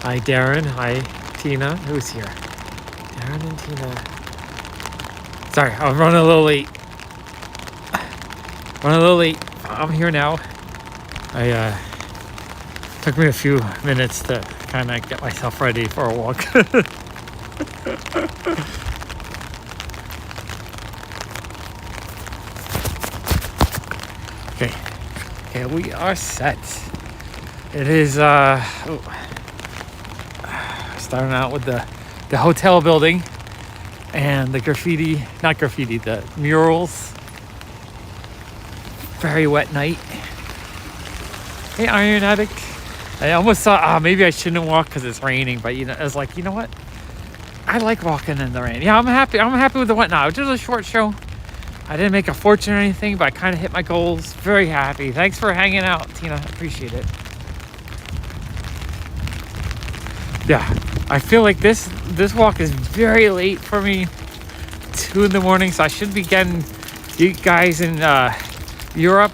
Hi, Darren. Hi, Tina. Who's here? Darren and Tina. Sorry, I'm running a little late. I'm here now. Took me a few minutes to kind of get myself ready for a walk. Okay, we are set. It is starting out with the hotel building and the the murals. Very wet night. Hey, Iron Addict. I almost thought, maybe I shouldn't walk because it's raining, but I was like, you know what? I like walking in the rain. Yeah, I'm happy. I'm happy with the whatnot. It was just a short show. I didn't make a fortune or anything, but I kind of hit my goals. Very happy. Thanks for hanging out, Tina. Appreciate it. Yeah, I feel like this walk is very late for me. 2 a.m, so I should be getting you guys in Europe.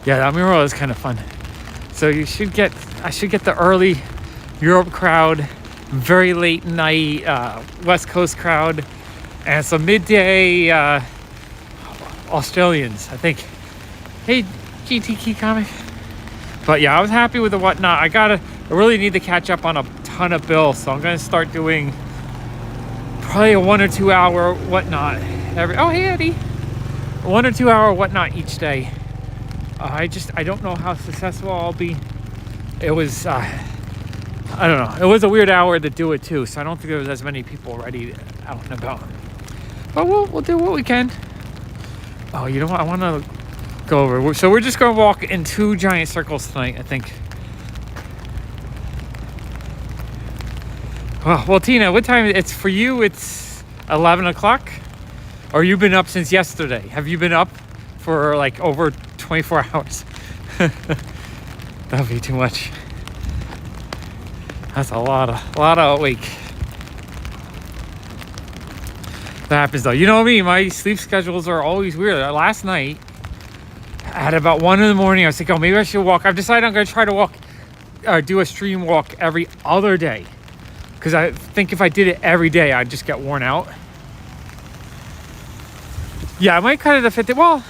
Yeah, that mural is kind of fun. So I should get the early Europe crowd, very late night West Coast crowd, and some midday Australians, I think. Hey, GT Key Comic. But yeah, I was happy with the whatnot. I really need to catch up on a ton of bills, so I'm gonna start doing probably a 1 or 2 hour whatnot oh, hey Eddie, 1 or 2 hour whatnot each day. I don't know how successful I'll be. It was I don't know, it was a weird hour to do it too, so I don't think there was as many people ready out and about, but we'll do what we can. Oh, you know what, I want to go over, so we're just going to walk in 2 giant circles tonight, I think. Well, Tina, what time? It's for you, it's 11 o'clock? Or you've been up since yesterday? Have you been up for like over 24 hours? That'd be too much. That's a lot of awake. That happens though. You know me, my sleep schedules are always weird. Last night, at about 1 a.m, I was thinking, oh, maybe I should walk. I've decided I'm going to try to walk, do a stream walk every other day. Because I think if I did it every day, I'd just get worn out. Yeah, I might cut it to 50. Well,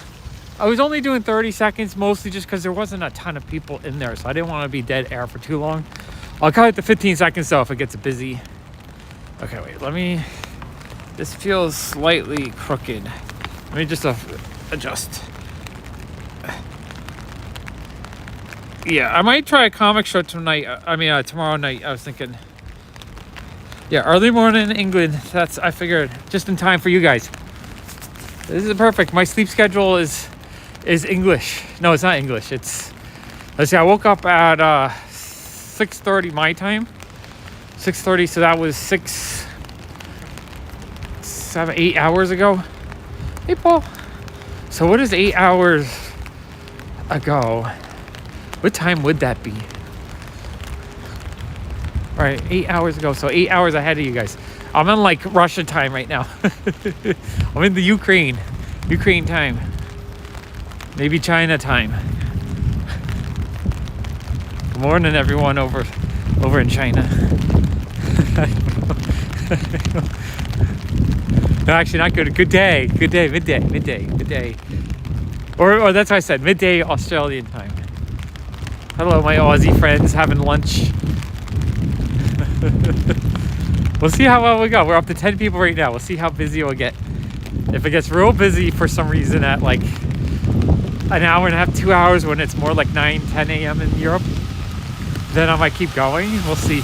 I was only doing 30 seconds, mostly just because there wasn't a ton of people in there. So I didn't want to be dead air for too long. I'll cut it to 15 seconds though if it gets busy. Okay, wait, this feels slightly crooked. Let me just adjust. Yeah, I might try a comic show tonight. Tomorrow night, I was thinking. Yeah, early morning in England. I figured just in time for you guys. This is perfect. My sleep schedule is English. No, it's not English. Let's see, I woke up at 6:30 my time. 6:30, so that was 8 hours ago. Hey, Paul. So what is 8 hours ago? What time would that be? All right, 8 hours ago, so 8 hours ahead of you guys. I'm in like Russia time right now. I'm in the Ukraine time. Maybe China time. Good morning, everyone over in China. No, actually not good. Good day, midday. Or that's what I said, midday Australian time. Hello, my Aussie friends having lunch. We'll see how well we go. We're up to 10 people right now. We'll see how busy we'll get. If it gets real busy for some reason at like an hour and a half, 2 hours, when it's more like 9-10 a.m. in Europe, then I might keep going. We'll see.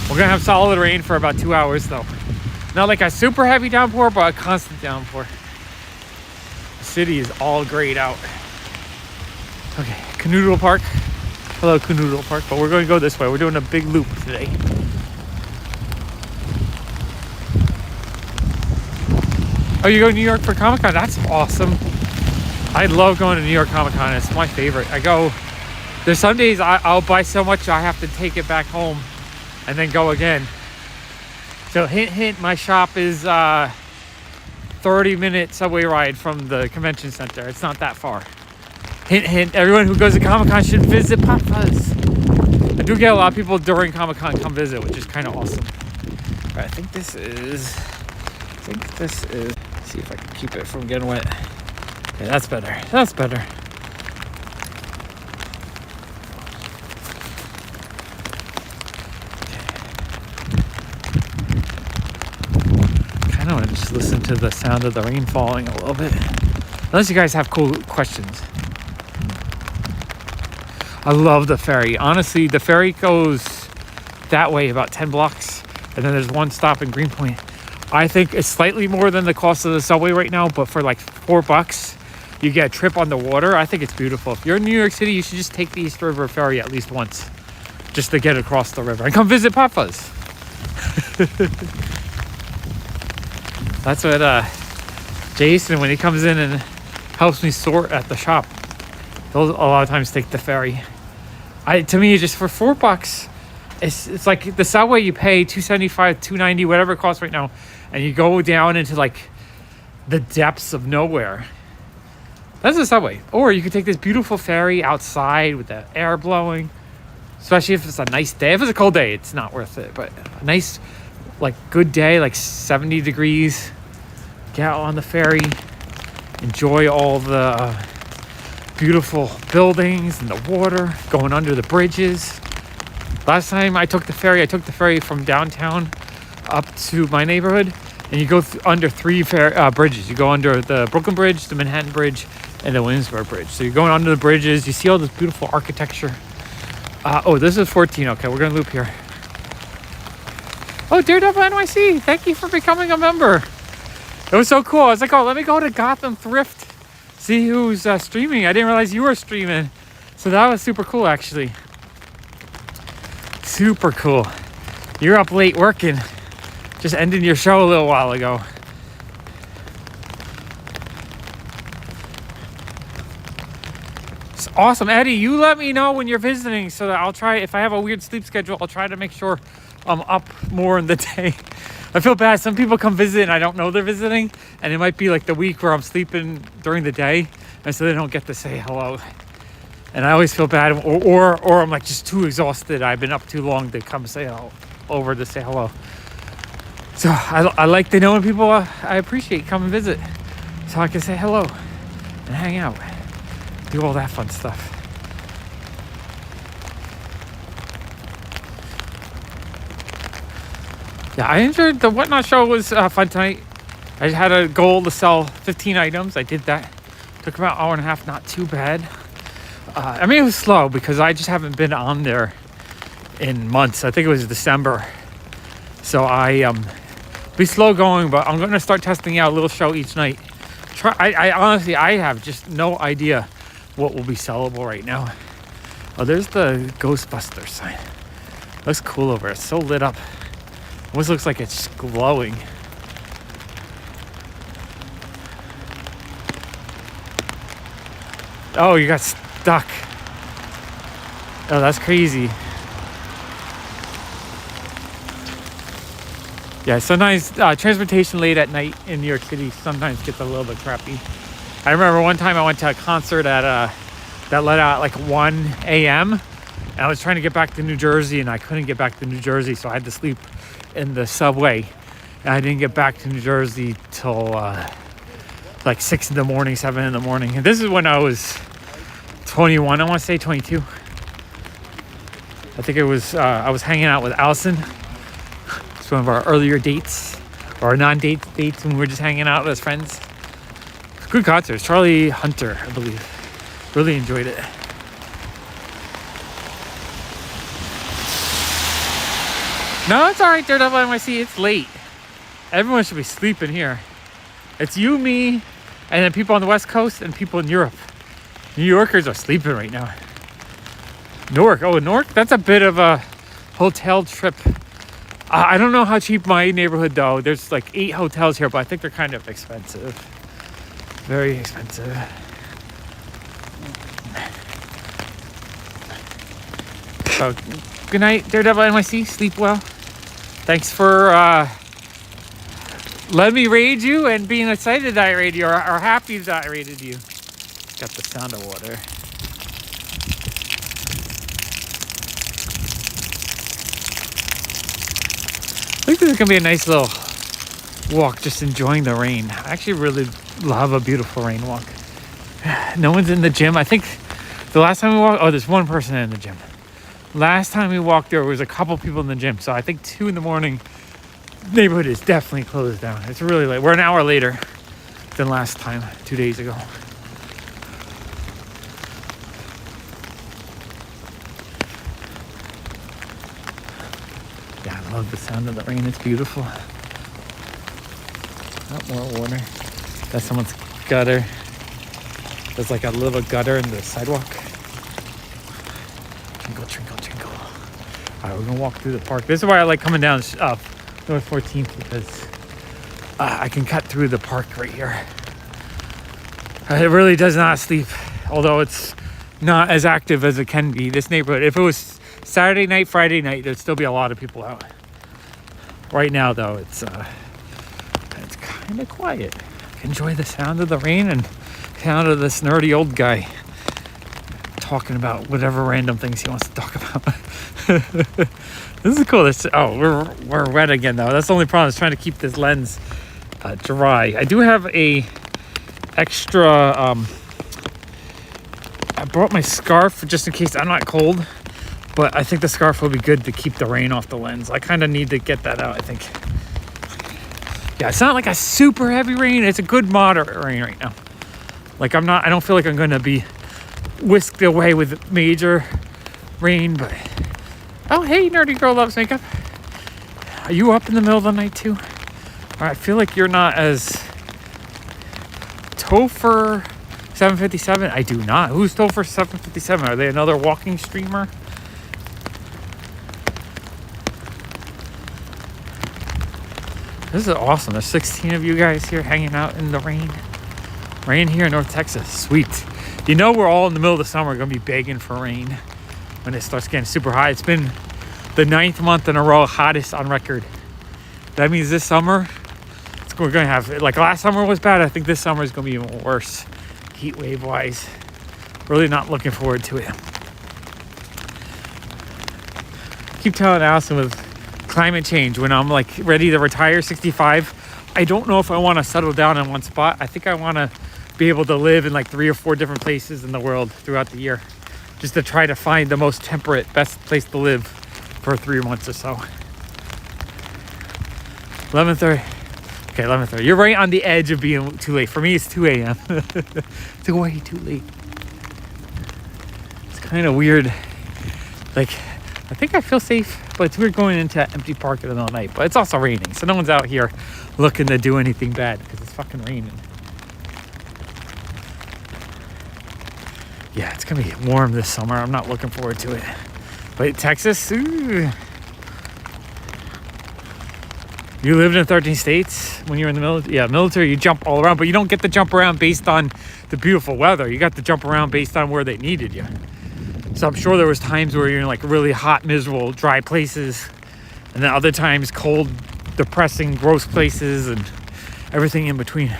We're gonna have solid rain for about 2 hours though. Not like a super heavy downpour, but a constant downpour. The city is all grayed out. Okay, Canoodle Park. Hello, Canoodle Park, but we're going to go this way. We're doing a big loop today. Oh, you go to New York for Comic-Con? That's awesome. I love going to New York Comic-Con. It's my favorite. There's some days I'll buy so much I have to take it back home and then go again. So hint, my shop is 30-minute subway ride from the convention center. It's not that far. Hint, everyone who goes to Comic-Con should visit PopFuzz. do get a lot of people during Comic-Con come visit, which is kind of awesome. All right, I think this is, let's see if I can keep it from getting wet. Yeah, that's better. That's better. Kind of want to just listen to the sound of the rain falling a little bit. Unless you guys have cool questions. I love the ferry. Honestly, the ferry goes that way about 10 blocks. And then there's one stop in Greenpoint. I think it's slightly more than the cost of the subway right now, but for like $4, you get a trip on the water. I think it's beautiful. If you're in New York City, you should just take the East River Ferry at least once, just to get across the river and come visit PopFuzz. That's what Jason, when he comes in and helps me sort at the shop, they'll a lot of times take the ferry. To me, just for $4, it's like the subway. You pay $2.75, $2.90, whatever it costs right now, and you go down into like the depths of nowhere. That's the subway. Or you could take this beautiful ferry outside with the air blowing, especially if it's a nice day. If it's a cold day, it's not worth it, but a nice, like, good day, like 70 degrees, get out on the ferry, enjoy all the beautiful buildings and the water, going under the bridges. Last time I took the ferry from downtown up to my neighborhood, and you go under 3 bridges. You go under the Brooklyn Bridge, the Manhattan Bridge, and the Williamsburg Bridge. So you're going under the bridges, you see all this beautiful architecture. Oh, this is 14. Okay, we're gonna loop here. Oh, Daredevil NYC, thank you for becoming a member. It was so cool. I was like, oh, let me go to Gotham Thrift, see who's streaming. I didn't realize you were streaming. So that was super cool, actually. Super cool. You're up late working. Just ending your show a little while ago. It's awesome. Eddie, you let me know when you're visiting so that I'll try, if I have a weird sleep schedule, I'll try to make sure I'm up more in the day. I feel bad. Some people come visit and I don't know they're visiting, and it might be like the week where I'm sleeping during the day, and so they don't get to say hello. And I always feel bad, or I'm like just too exhausted. I've been up too long to come say over to say hello. So I like to know when people I appreciate come and visit, so I can say hello and hang out, do all that fun stuff. Yeah, I enjoyed the Whatnot show. Was fun tonight. I had a goal to sell 15 items. I did that. Took about an hour and a half. Not too bad. I mean, it was slow because I just haven't been on there in months. I think it was December. So be slow going, but I'm going to start testing out a little show each night. I honestly, I have just no idea what will be sellable right now. Oh, there's the Ghostbusters sign. Looks cool over. It's so lit up. Almost looks like it's glowing. Oh, you got stuck. Oh, that's crazy. Yeah, sometimes transportation late at night in New York City sometimes gets a little bit crappy. I remember one time I went to a concert at that let out like 1 a.m. and I was trying to get back to New Jersey, and I couldn't get back to New Jersey, so I had to sleep in the subway. And I didn't get back to New Jersey till like 6 in the morning, 7 in the morning. And this is when I was 21, I want to say 22. I think it was, I was hanging out with Allison. It's one of our earlier dates, or non-date dates, when we were just hanging out as friends. Good concerts. Charlie Hunter, I believe. Really enjoyed it. No, it's all right, Daredevil NYC. It's late. Everyone should be sleeping here. It's you, me, and then people on the West Coast and people in Europe. New Yorkers are sleeping right now. Newark. Oh, Newark? That's a bit of a hotel trip. I don't know how cheap my neighborhood, though. There's like 8 hotels here, but I think they're kind of expensive. Very expensive. So, good night, Daredevil NYC. Sleep well. Thanks for letting me raid you and being excited that I raided you, or happy that I raided you. Got the sound of water. think this is gonna be a nice little walk, just enjoying the rain. I actually really love a beautiful rain walk. No one's in the gym. I think the last time we walked, oh, there's one person in the gym. Last time we walked there was a couple people in the gym. So I think 2 in the morning, neighborhood is definitely closed down. It's really late. We're an hour later than last time, 2 days ago. Yeah, I love the sound of the rain. It's beautiful. Oh, more water. That's someone's gutter. There's like a little gutter in the sidewalk. Trinkle, trinkle, trinkle. All right, we're gonna walk through the park. This is why I like coming down North 14th, because I can cut through the park right here. It really does not sleep, although it's not as active as it can be. This neighborhood, if it was Saturday night, Friday night, there'd still be a lot of people out. Right now, though, it's kind of quiet. Enjoy the sound of the rain and sound of this nerdy old guy talking about whatever random things he wants to talk about. This is cool. We're wet again though. That's the only problem, is trying to keep this lens dry. I do have a extra I brought my scarf just in case I'm not cold, but I think the scarf will be good to keep the rain off the lens. I kind of need to get that out, I think. Yeah, it's not like a super heavy rain. It's a good moderate rain right now. Like I don't feel like I'm going to be whisked away with major rain, but oh, hey, nerdy girl loves makeup. Are you up in the middle of the night too? All right, I feel like you're not as Topher 757. I do not. Who's Topher 757? Are they another walking streamer? This is awesome. There's 16 of you guys here hanging out in the rain. Rain here in North Texas. Sweet. You know we're all in the middle of the summer going to be begging for rain when it starts getting super hot. It's been the 9th month in a row hottest on record. That means this summer, we're going to have, like last summer was bad. I think this summer is going to be even worse, heat wave wise. Really not looking forward to it. Keep telling Allison with climate change, when I'm like ready to retire, 65, I don't know if I want to settle down in one spot. I think I want to be able to live in like 3 or 4 different places in the world throughout the year, just to try to find the most temperate, best place to live for 3 months or so. 11:30. Okay, 11:30. You're right on the edge of being too late. For me, it's 2 a.m. It's way too late. It's kind of weird. Like, I think I feel safe, but it's weird going into an empty park in the middle of the night. But it's also raining, so no one's out here looking to do anything bad because it's fucking raining. Yeah, it's gonna be warm this summer. I'm not looking forward to it. But Texas, ooh. You lived in 13 states when you were in the military. Yeah, military, you jump all around, but you don't get to jump around based on the beautiful weather. You got to jump around based on where they needed you. So I'm sure there was times where you're in like really hot, miserable, dry places, and then other times cold, depressing, gross places, and everything in between.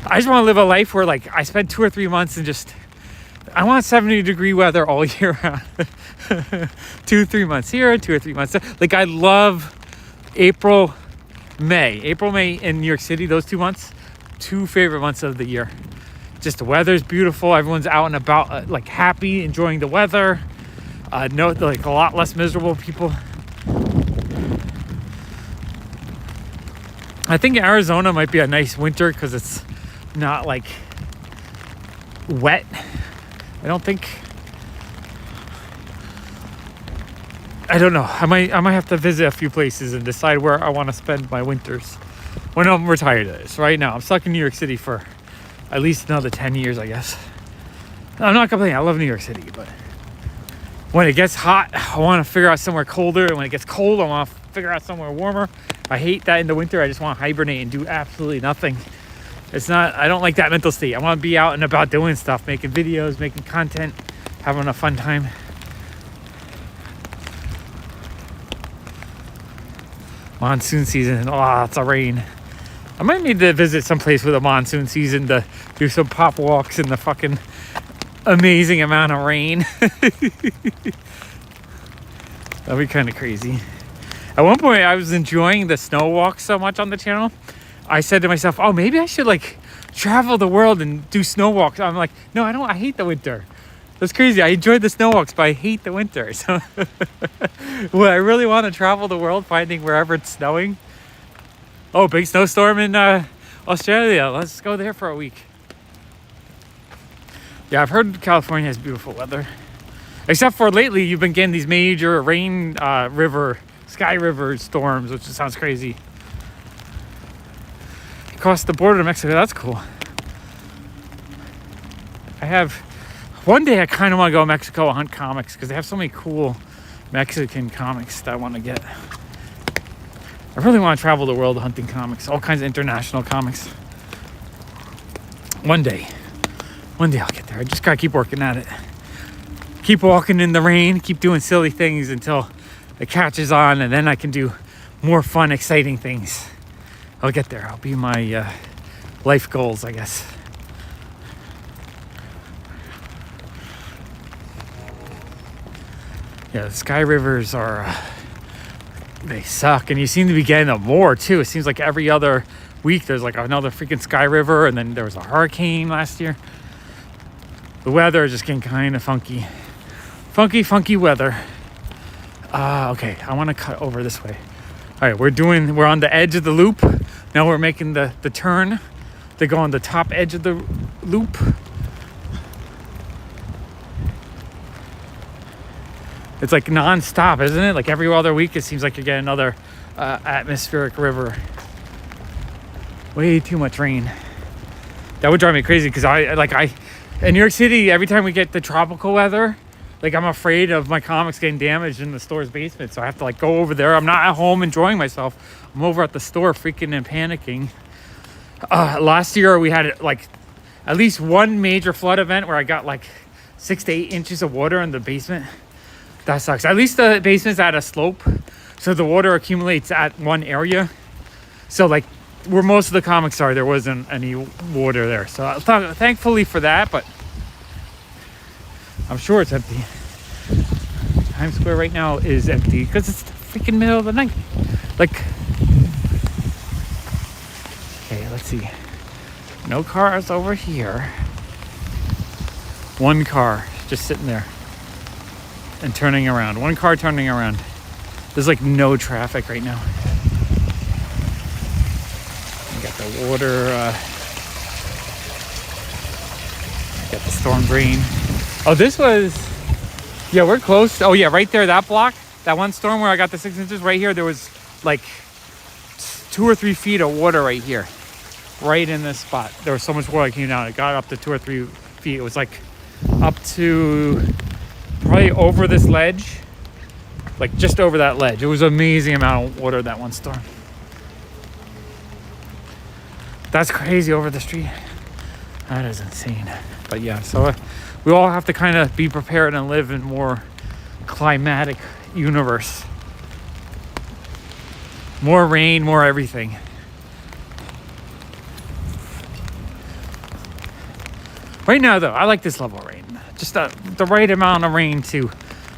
I just want to live a life where like I spend 2 or 3 months and just, I want 70-degree weather all year round. 2 or 3 months here, 2 or 3 months there. Like I love April, May in New York City. Those 2 months, 2 favorite months of the year. Just the weather's beautiful. Everyone's out and about, like happy, enjoying the weather. No, like a lot less miserable people. I think Arizona might be a nice winter because it's not like wet. I don't think. I don't know. I might have to visit a few places and decide where I want to spend my winters when I'm retired. So right now, I'm stuck in New York City for at least another 10 years, I guess. I'm not complaining. I love New York City, but when it gets hot, I want to figure out somewhere colder. And when it gets cold, I want to figure out somewhere warmer. I hate that in the winter. I just want to hibernate and do absolutely nothing. I don't like that mental state. I want to be out and about doing stuff, making videos, making content, having a fun time. Monsoon season, lots of rain. I might need to visit someplace with a monsoon season to do some pop walks in the fucking amazing amount of rain. That'd be kind of crazy. At one point, I was enjoying the snow walk so much on the channel. I said to myself, oh, maybe I should like travel the world and do snow walks. I'm like, no, I don't. I hate the winter. That's crazy. I enjoy the snow walks, but I hate the winter. So well, I really want to travel the world, finding wherever it's snowing. Oh, big snowstorm in Australia. Let's go there for a week. Yeah, I've heard California has beautiful weather. Except for lately, you've been getting these major rain sky river storms, which sounds crazy. Across the border to Mexico, that's cool. One day I kind of want to go to Mexico, hunt comics, because they have so many cool Mexican comics that I want to get. I really want to travel the world hunting comics, all kinds of international comics. One day I'll get there. I just gotta keep working at it. Keep walking in the rain, keep doing silly things until it catches on, and then I can do more fun, exciting things. I'll get there. I'll be my life goals, I guess. Yeah, the sky rivers are, they suck. And you seem to be getting them more too. It seems like every other week there's like another freaking sky river, and then there was a hurricane last year. The weather is just getting kind of funky. Funky weather. Okay, I want to cut over this way. All right, we're on the edge of the loop. Now we're making the turn to go on the top edge of the loop. It's like non-stop, isn't it? Like every other week, it seems like you're getting another atmospheric river. Way too much rain. That would drive me crazy because in New York City, every time we get the tropical weather, like I'm afraid of my comics getting damaged in the store's basement. So I have to like go over there. I'm not at home enjoying myself. I'm over at the store freaking and panicking. Last year we had like at least one major flood event where I got like 6 to 8 inches of water in the basement. That sucks. At least the basement's at a slope, so the water accumulates at one area. So like where most of the comics are, there wasn't any water there. So thankfully for that, but I'm sure it's empty. Times Square right now is empty because it's the freaking middle of the night. Like, okay, let's see. No cars over here. One car just sitting there and turning around. One car turning around. There's like no traffic right now. We got the water. Got the storm drain. Oh, this was, yeah, we're close. Oh yeah, right there, that block, that one storm where I got the 6 inches right here, there was like 2 or 3 feet of water right here, right in this spot. There was so much water that came down. It got up to 2 or 3 feet. It was like up to probably over this ledge, like just over that ledge. It was an amazing amount of water that one storm. That's crazy over the street. That is insane. But yeah, so we all have to kind of be prepared and live in more climatic universe. More rain, more everything. Right now though, I like this level of rain. Just the right amount of rain to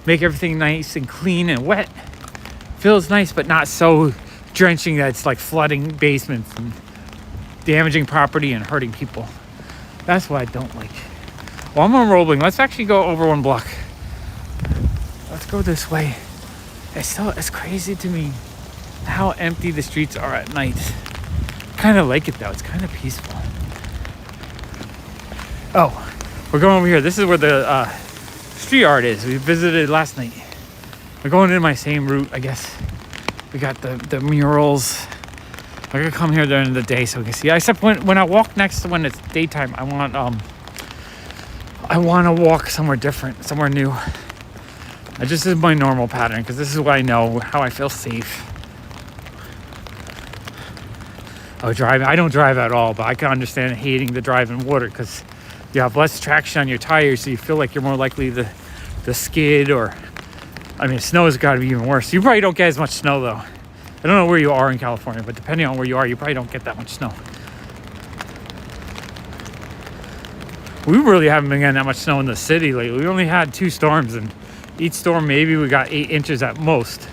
make everything nice and clean and wet. Feels nice, but not so drenching that it's like flooding basements and damaging property and hurting people. That's what I don't like. Well, I'm unrolling. Let's actually go over one block. Let's go this way. It's crazy to me how empty the streets are at night. Kind of like it though. It's kind of peaceful. Oh, we're going over here. This is where the street art is. We visited last night. We're going in my same route, I guess. We got the murals. I'm gonna come here during the day so we can see. Except when I walk next to when it's daytime, I want to walk somewhere different, somewhere new. This is my normal pattern because this is what I know, how I feel safe. Oh, driving. I don't drive at all, but I can understand hating the drive in water because you have less traction on your tires, so you feel like you're more likely to skid or, I mean, snow has got to be even worse. You probably don't get as much snow though. I don't know where you are in California, but depending on where you are, you probably don't get that much snow. We really haven't been getting that much snow in the city lately. We only had 2 storms, and each storm maybe we got 8 inches at most.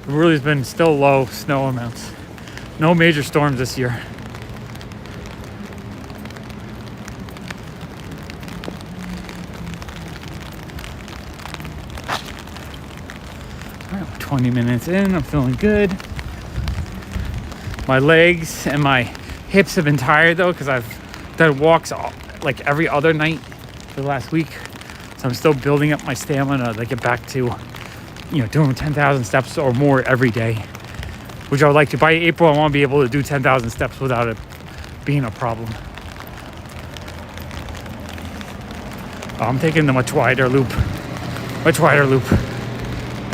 It really has been still low snow amounts. No major storms this year. All right, 20 minutes in, I'm feeling good. My legs and my hips have been tired though, because I've done walks like every other night for the last week. So I'm still building up my stamina to get back to, doing 10,000 steps or more every day, which I would like to. By April, I want to be able to do 10,000 steps without it being a problem. I'm taking the much wider loop, I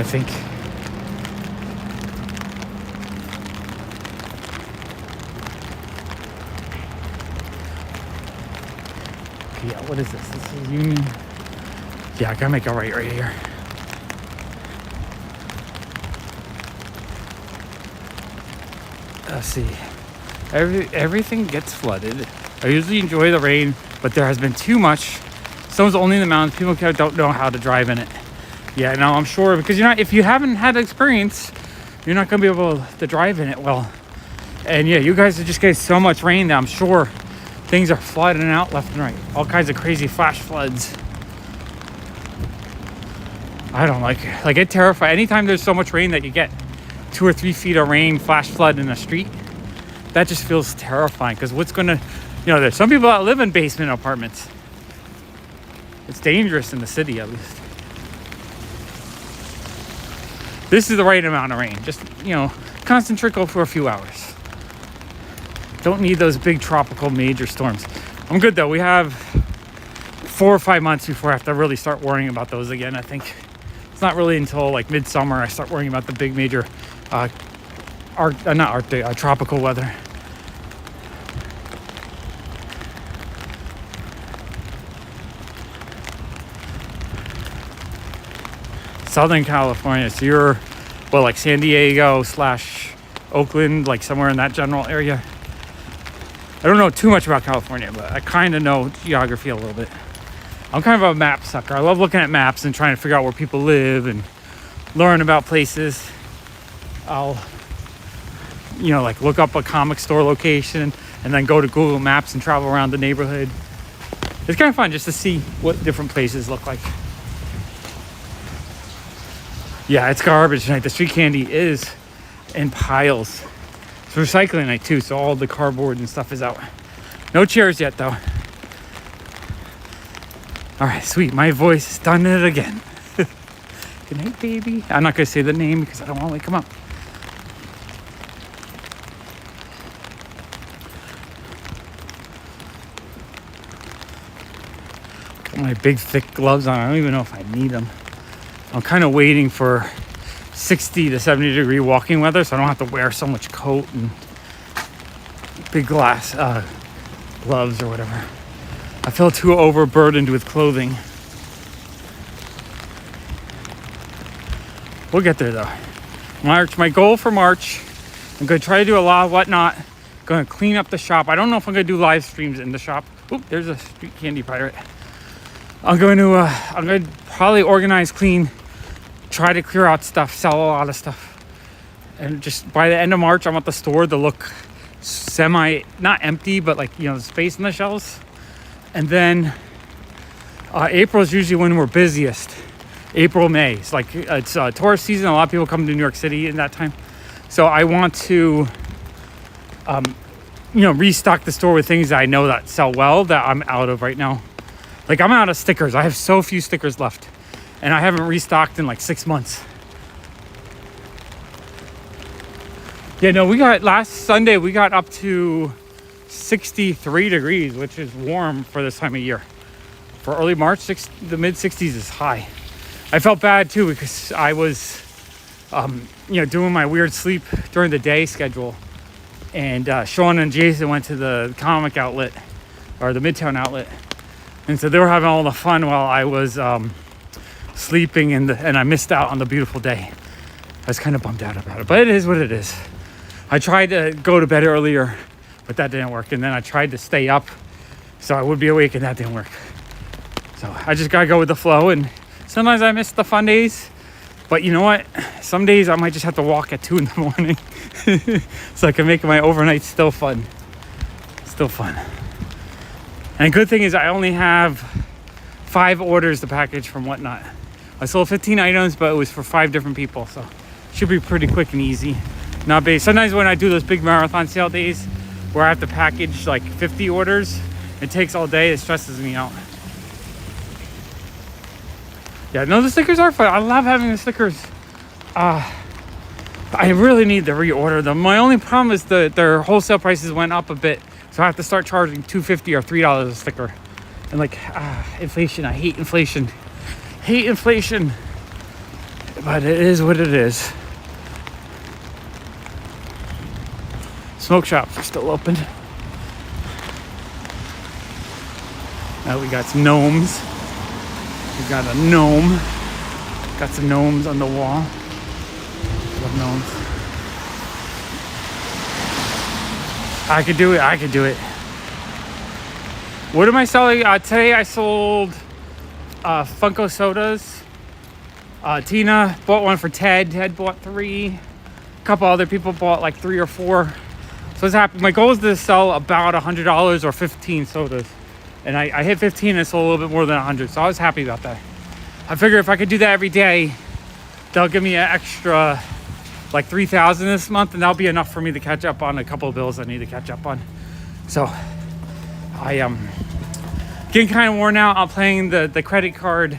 think. Yeah, what is this? This is Union. Yeah, I gotta make a right here. Let's see. Everything gets flooded. I usually enjoy the rain, but there has been too much. Snow's only in the mountains. People don't know how to drive in it. Yeah, no, I'm sure, because if you haven't had experience, you're not gonna be able to drive in it well. And yeah, you guys are just getting so much rain that I'm sure things are flooding out left and right. All kinds of crazy flash floods. I don't like it. Like, it terrifies. Anytime there's so much rain that you get 2 or 3 feet of rain, flash flood in a street, that just feels terrifying. Because what's gonna, there's some people that live in basement apartments. It's dangerous in the city, at least. This is the right amount of rain. Just, constant trickle for a few hours. Don't need those big tropical major storms. I'm good though. We have 4 or 5 months before I have to really start worrying about those again, I think. It's not really until like midsummer I start worrying about the big major tropical weather. Southern California, so you're like San Diego / Oakland, like somewhere in that general area. I don't know too much about California, but I kind of know geography a little bit. I'm kind of a map sucker. I love looking at maps and trying to figure out where people live and learn about places. I'll, like look up a comic store location and then go to Google Maps and travel around the neighborhood. It's kind of fun just to see what different places look like. Yeah, it's garbage night. The street candy is in piles. It's recycling night too, so all the cardboard and stuff is out. No chairs yet though. All right, sweet. My voice has done it again. Good night, baby. I'm not gonna say the name because I don't want to wake him up. Got my big thick gloves on. I don't even know if I need them. I'm kind of waiting for 60 to 70 degree walking weather, so I don't have to wear so much coat and big glass gloves or whatever. I feel too overburdened with clothing. We'll get there though. My goal for March, I'm going to try to do a lot of whatnot. Going to clean up the shop. I don't know if I'm going to do live streams in the shop. Oop, there's a street candy pirate. I'm going to probably organize, clean, try to clear out stuff, sell a lot of stuff. And just by the end of March, I want the store to look not empty, but like, the space in the shelves. And then April is usually when we're busiest. April, May. It's tourist season. A lot of people come to New York City in that time. So I want to, restock the store with things that I know that sell well that I'm out of right now. Like, I'm out of stickers. I have so few stickers left. And I haven't restocked in like 6 months. Yeah, no, last Sunday, we got up to 63 degrees, which is warm for this time of year. For early March, the mid 60s is high. I felt bad too because I was, doing my weird sleep during the day schedule. And Sean and Jason went to the comic outlet, or the Midtown outlet. And so they were having all the fun while I was sleeping, and I missed out on the beautiful day. I was kind of bummed out about it, but it is what it is. I tried to go to bed earlier, but that didn't work. And then I tried to stay up so I would be awake, and that didn't work. So I just gotta go with the flow. And sometimes I miss the fun days, But you know what? Some days I might just have to walk at 2 in the morning so I can make my overnight still fun. Still fun. And good thing is I only have 5 orders to package from Whatnot. I sold 15 items, but it was for 5 different people, so should be pretty quick and easy. Not big. Sometimes when I do those big marathon sale days where I have to package like 50 orders, it takes all day. It stresses me out. Yeah, no, the stickers are fun. I love having the stickers. I really need to reorder them. My only problem is their wholesale prices went up a bit, so I have to start charging $2.50 or $3 a sticker. And like, inflation. I hate inflation. Hate inflation. But it is what it is. Smoke shops are still open. Now we got some gnomes. We got a gnome. Got some gnomes on the wall. Love gnomes. I could do it. I could do it. What am I selling? Today I sold Funko sodas. Tina bought one for Ted. Ted bought 3. A couple other people bought like 3 or 4. So it's happy. My goal is to sell about $100 or 15 sodas. And I hit 15 and sold a little bit more than 100. So I was happy about that. I figure if I could do that every day, they'll give me an extra like $3,000 this month, and that'll be enough for me to catch up on a couple of bills I need to catch up on. So I am getting kind of worn out on playing the credit card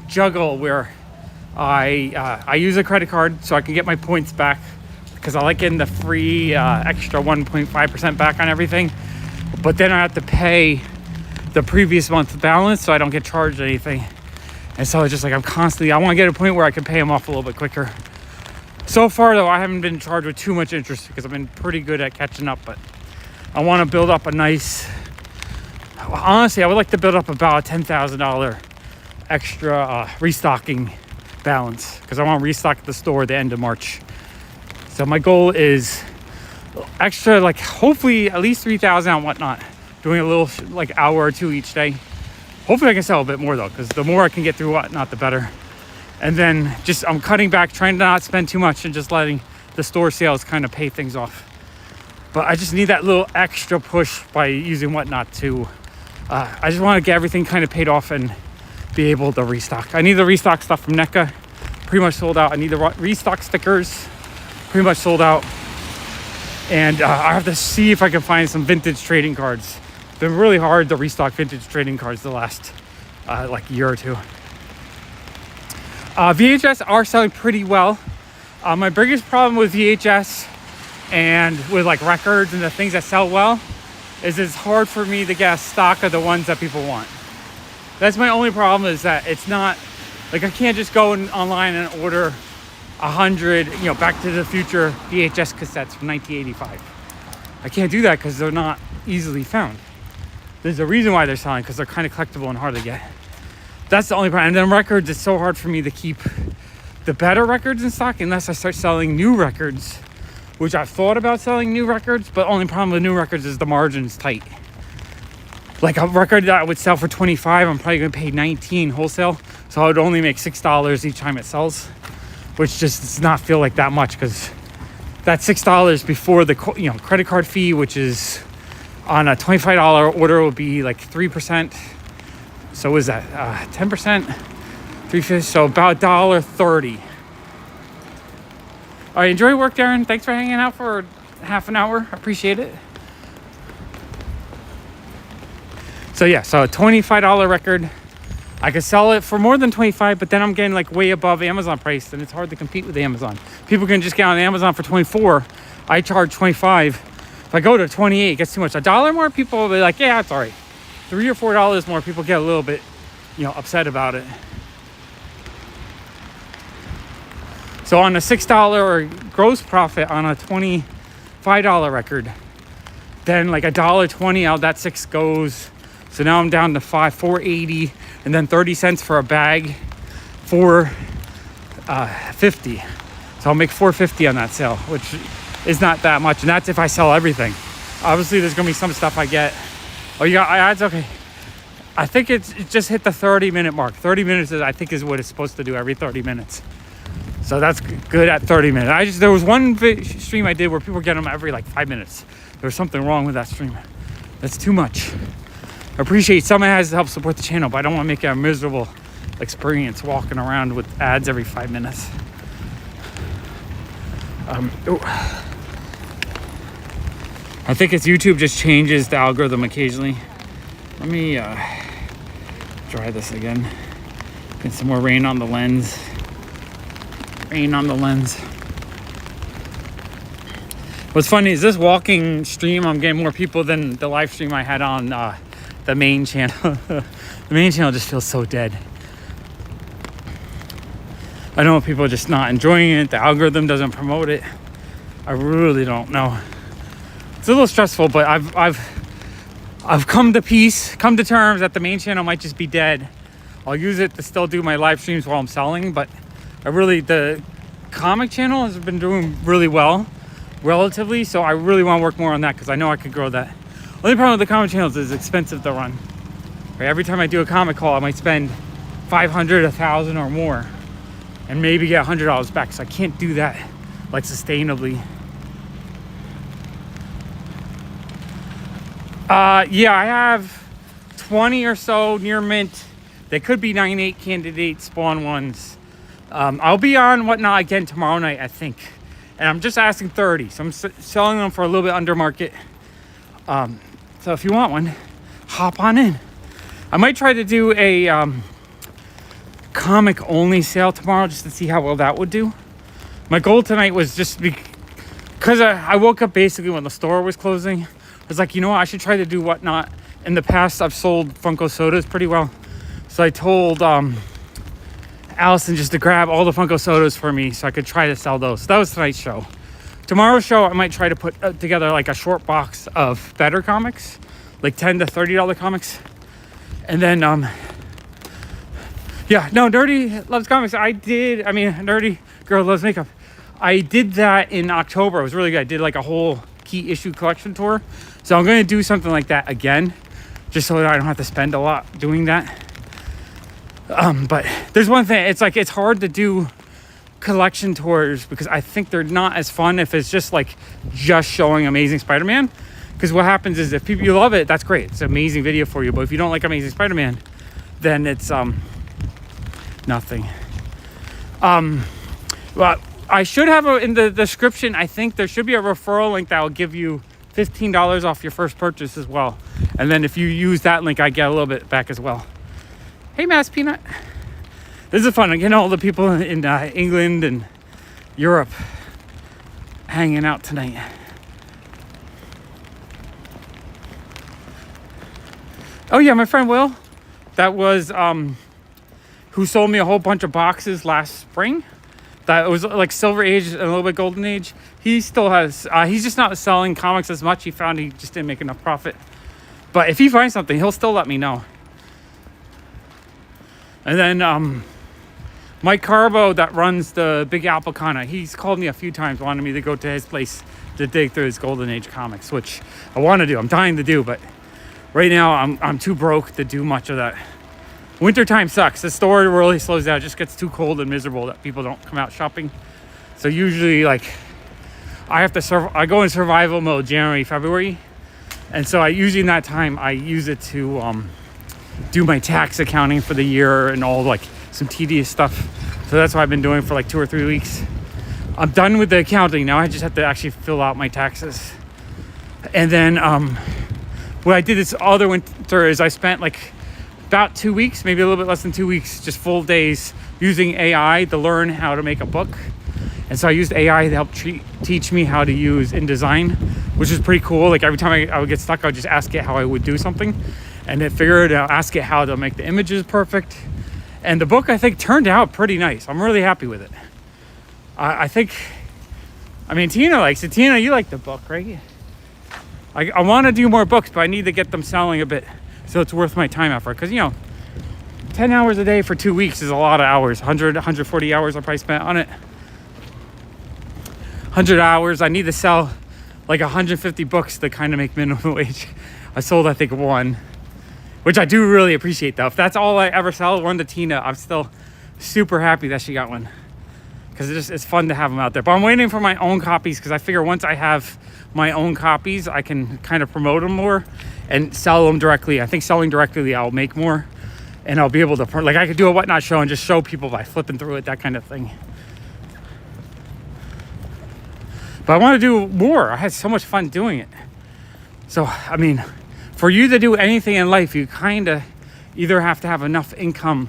juggle, where I use a credit card so I can get my points back, because I like getting the free extra 1.5% back on everything. But then I have to pay the previous month's balance so I don't get charged anything. And so it's just like I want to get a point where I can pay them off a little bit quicker. So far though, I haven't been charged with too much interest because I've been pretty good at catching up, but I want to build up a nice, honestly, I would like to build up about a $10,000 extra restocking balance, because I want to restock the store at the end of March. So my goal is extra, like hopefully at least 3,000 on Whatnot, doing a little like hour or 2 each day. Hopefully I can sell a bit more though, because the more I can get through Whatnot, the better. And then just I'm cutting back, trying to not spend too much and just letting the store sales kind of pay things off. But I just need that little extra push by using Whatnot to, I just want to get everything kind of paid off and be able to restock. I need to restock stuff from NECA, pretty much sold out. I need to restock stickers, pretty much sold out. And I have to see if I can find some vintage trading cards. It's been really hard to restock vintage trading cards the last like year or 2. VHS are selling pretty well. My biggest problem with VHS and with like records and the things that sell well is it's hard for me to get a stock of the ones that people want. That's my only problem, is that it's not like I can't just go online and order 100, Back to the Future VHS cassettes from 1985. I can't do that because they're not easily found. There's a reason why they're selling, because they're kind of collectible and hard to get. That's the only problem. And then records, it's so hard for me to keep the better records in stock unless I start selling new records, which I've thought about selling new records, but only problem with new records is the margin's tight. Like a record that I would sell for $25, I'm probably going to pay $19 wholesale, so I would only make $6 each time it sells, which just does not feel like that much, because that's $6 before the credit card fee, which is on a $25 order will be like 3%. So is that 10%? 3/5, so about $1.30. All right, enjoy work, Darren. Thanks for hanging out for half an hour. I appreciate it. So yeah, so a $25 record. I could sell it for more than 25, but then I'm getting like way above Amazon price, and it's hard to compete with Amazon. People can just get on Amazon for 24. I charge 25. If I go to 28, it gets too much. $1 more, people will be like, yeah, it's all right. $3 or $4 more, people get a little bit, upset about it. So on a $6 gross profit on a $25 record, then like $1.20 out that 6 goes. So now I'm down to $4.80, and then 30 cents for a bag, $4.50. So I'll make $4.50 on that sale, which is not that much, and that's if I sell everything. Obviously, there's gonna be some stuff I get. Oh, you got ads? Okay. I think it just hit the 30-minute mark. 30 minutes I think is what it's supposed to do every 30 minutes. So that's good at 30 minutes. There was one stream I did where people were getting them every like 5 minutes. There was something wrong with that stream. That's too much. I appreciate someone has to help support the channel, but I don't want to make it a miserable experience walking around with ads every 5 minutes. I think it's YouTube just changes the algorithm occasionally. Let me try this again. Get some more rain on the lens. Rain on the lens. What's funny is this walking stream, I'm getting more people than the live stream I had on the main channel. The main channel just feels so dead. I know people are just not enjoying it. The algorithm doesn't promote it. I really don't know. It's a little stressful, but I've come to terms that the main channel might just be dead. I'll use it to still do my live streams while I'm selling, but the comic channel has been doing really well, relatively. So I really want to work more on that because I know I could grow that. Only problem with the comic channels is it's expensive to run. Right? Every time I do a comic call, I might spend $500, $1,000 or more, and maybe get $100 back. So I can't do that like sustainably. Yeah, I have 20 or so near mint. They could be 9.8 candidate spawn ones. I'll be on Whatnot again tomorrow night, I think. And I'm just asking 30. So I'm selling them for a little bit under market. So if you want one, hop on in. I might try to do a comic only sale tomorrow just to see how well that would do. My goal tonight was just because I woke up basically when the store was closing. I was like, you know what? I should try to do Whatnot. In the past, I've sold Funko sodas pretty well. So I told Allison just to grab all the Funko sodas for me so I could try to sell those. So that was tonight's show. Tomorrow's show, I might try to put together like a short box of better comics, like $10 to $30 comics. And then, yeah, no, Nerdy loves comics. Nerdy girl loves makeup. I did that in October. It was really good. I did like a whole key issue collection tour. So I'm going to do something like that again, just so that I don't have to spend a lot doing that. But there's one thing, it's hard to do collection tours because I think they're not as fun if it's just showing Amazing Spider-Man. Because what happens is if you love it, that's great. It's an amazing video for you. But if you don't like Amazing Spider-Man, then it's nothing. Well, I should have in the description, I think there should be a referral link that will give you $15 off your first purchase as well. And then if you use that link, I get a little bit back as well. Hey, Mass Peanut. This is fun. I'm getting all the people in England and Europe hanging out tonight. Oh yeah, my friend Will, that was who sold me a whole bunch of boxes last spring. That was like Silver Age and a little bit Golden Age. He still has, he's just not selling comics as much. He found he just didn't make enough profit. But if he finds something, he'll still let me know. And then Mike Carbo that runs the Big Apple Con, he's called me a few times, wanted me to go to his place to dig through his Golden Age comics, which I want to do. I'm dying to do, but right now I'm too broke to do much of that. Wintertime sucks. The store really slows down. It just gets too cold and miserable that people don't come out shopping. So usually I have to I go in survival mode January, February. And so usually in that time I use it to do my tax accounting for the year and all some tedious stuff. So that's what I've been doing for 2 or 3 weeks. I'm done with the accounting now. I just have to actually fill out my taxes. And then what I did this other winter is I spent about 2 weeks, maybe a little bit less than 2 weeks, just full days using AI to learn how to make a book. And so I used AI to help teach me how to use InDesign, which is pretty cool. Every time I would get stuck, I would just ask it how I would do something. And it figured out, ask it how to make the images perfect. And the book, I think, turned out pretty nice. I'm really happy with it. Tina likes it. Tina, you like the book, right? I want to do more books, but I need to get them selling a bit so it's worth my time effort. Because, 10 hours a day for 2 weeks is a lot of hours. 140 hours I probably spent on it. 100 hours. I need to sell 150 books to kind of make minimum wage. I sold, I think, 1. Which I do really appreciate, though. If that's all I ever sell, 1 to Tina, I'm still super happy that she got 1. because it's fun to have them out there. But I'm waiting for my own copies, because I figure once I have my own copies, I can kind of promote them more and sell them directly. I think selling directly, I'll make more, and I'll be able to, like, I could do a Whatnot show and just show people by flipping through it, that kind of thing. But I want to do more. I had so much fun doing it. So, I mean, for you to do anything in life, you kind of either have to have enough income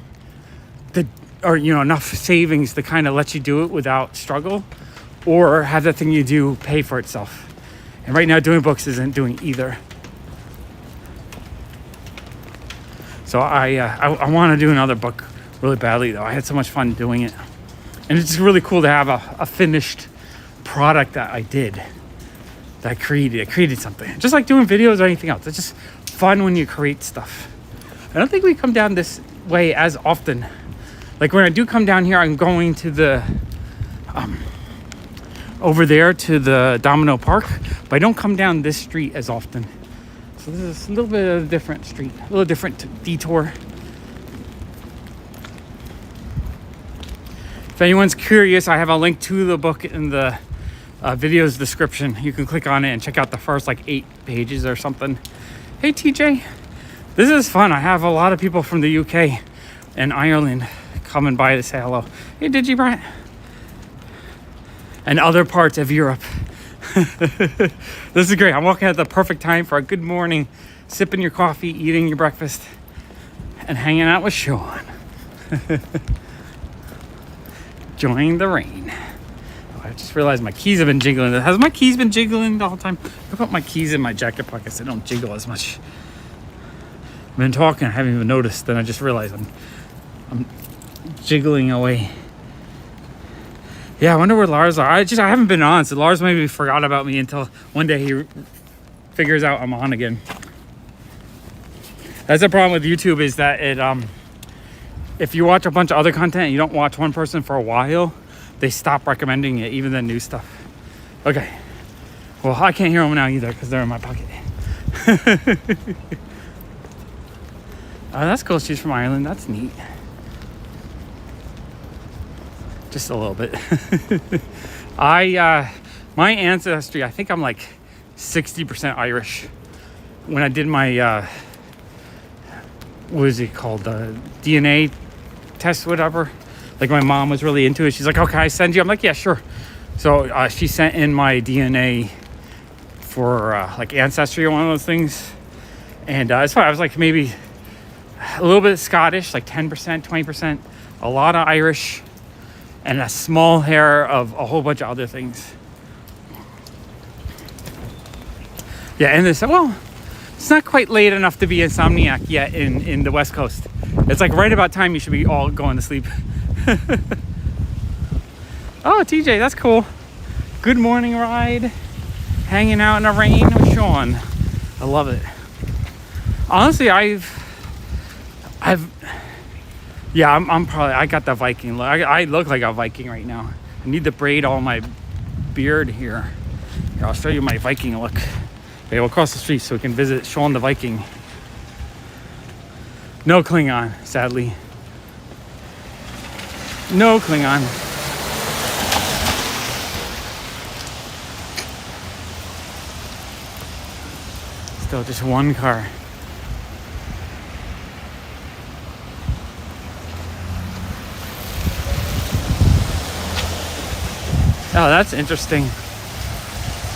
to, or, you know, enough savings to kind of let you do it without struggle, or have that thing you do pay for itself. And right now, doing books isn't doing either. So I want to do another book really badly, though. I had so much fun doing it. And it's really cool to have a finished product that I did, that I created something. Just like doing videos or anything else. It's just fun when you create stuff. I don't think we come down this way as often. Like when I do come down here, I'm going to the, over there to the Domino Park, but I don't come down this street as often. So this is a little bit of a different street, a little different detour. If anyone's curious, I have a link to the book in the video's description. You can click on it and check out the first like 8 pages or something. Hey TJ, this is fun. I have a lot of people from the UK and Ireland coming by to say hello. Hey Digibrat. And other parts of Europe. This is great. I'm walking at the perfect time for a good morning, sipping your coffee, eating your breakfast, and hanging out with Sean. Enjoying the rain. Oh, I just realized my keys have been jiggling. Has my keys been jiggling the whole time? I put my keys in my jacket pockets. They don't jiggle as much. I've been talking. I haven't even noticed. Then I just realized I'm jiggling away. Yeah, I wonder where Lars are. I haven't been on, so Lars maybe forgot about me until one day he figures out I'm on again. That's the problem with YouTube, is that it if you watch a bunch of other content and you don't watch one person for a while, they stop recommending it, even the new stuff. Okay. Well, I can't hear them now either because they're in my pocket. That's cool. She's from Ireland. That's neat. Just a little bit. My ancestry, I think I'm like 60% Irish. When I did my what is it called, DNA test, whatever, like my mom was really into it. She's like, oh, can I send you? I'm like, yeah, sure. So she sent in my DNA for like ancestry or one of those things, and it's fine. I was like maybe a little bit Scottish, like 10%, 20%, a lot of Irish, and a small hair of a whole bunch of other things. Yeah, and they said, well, it's not quite late enough to be insomniac yet in the West Coast. It's like right about time you should be all going to sleep. Oh, TJ, that's cool. Good morning ride. Hanging out in the rain with Sean. I love it. Honestly, I'm probably, I got the Viking look. I look like a Viking right now. I need to braid all my beard here. Here, I'll show you my Viking look. Okay, we'll cross the street so we can visit Sean the Viking. No Klingon, sadly. No Klingon. Still just one car. Oh, that's interesting.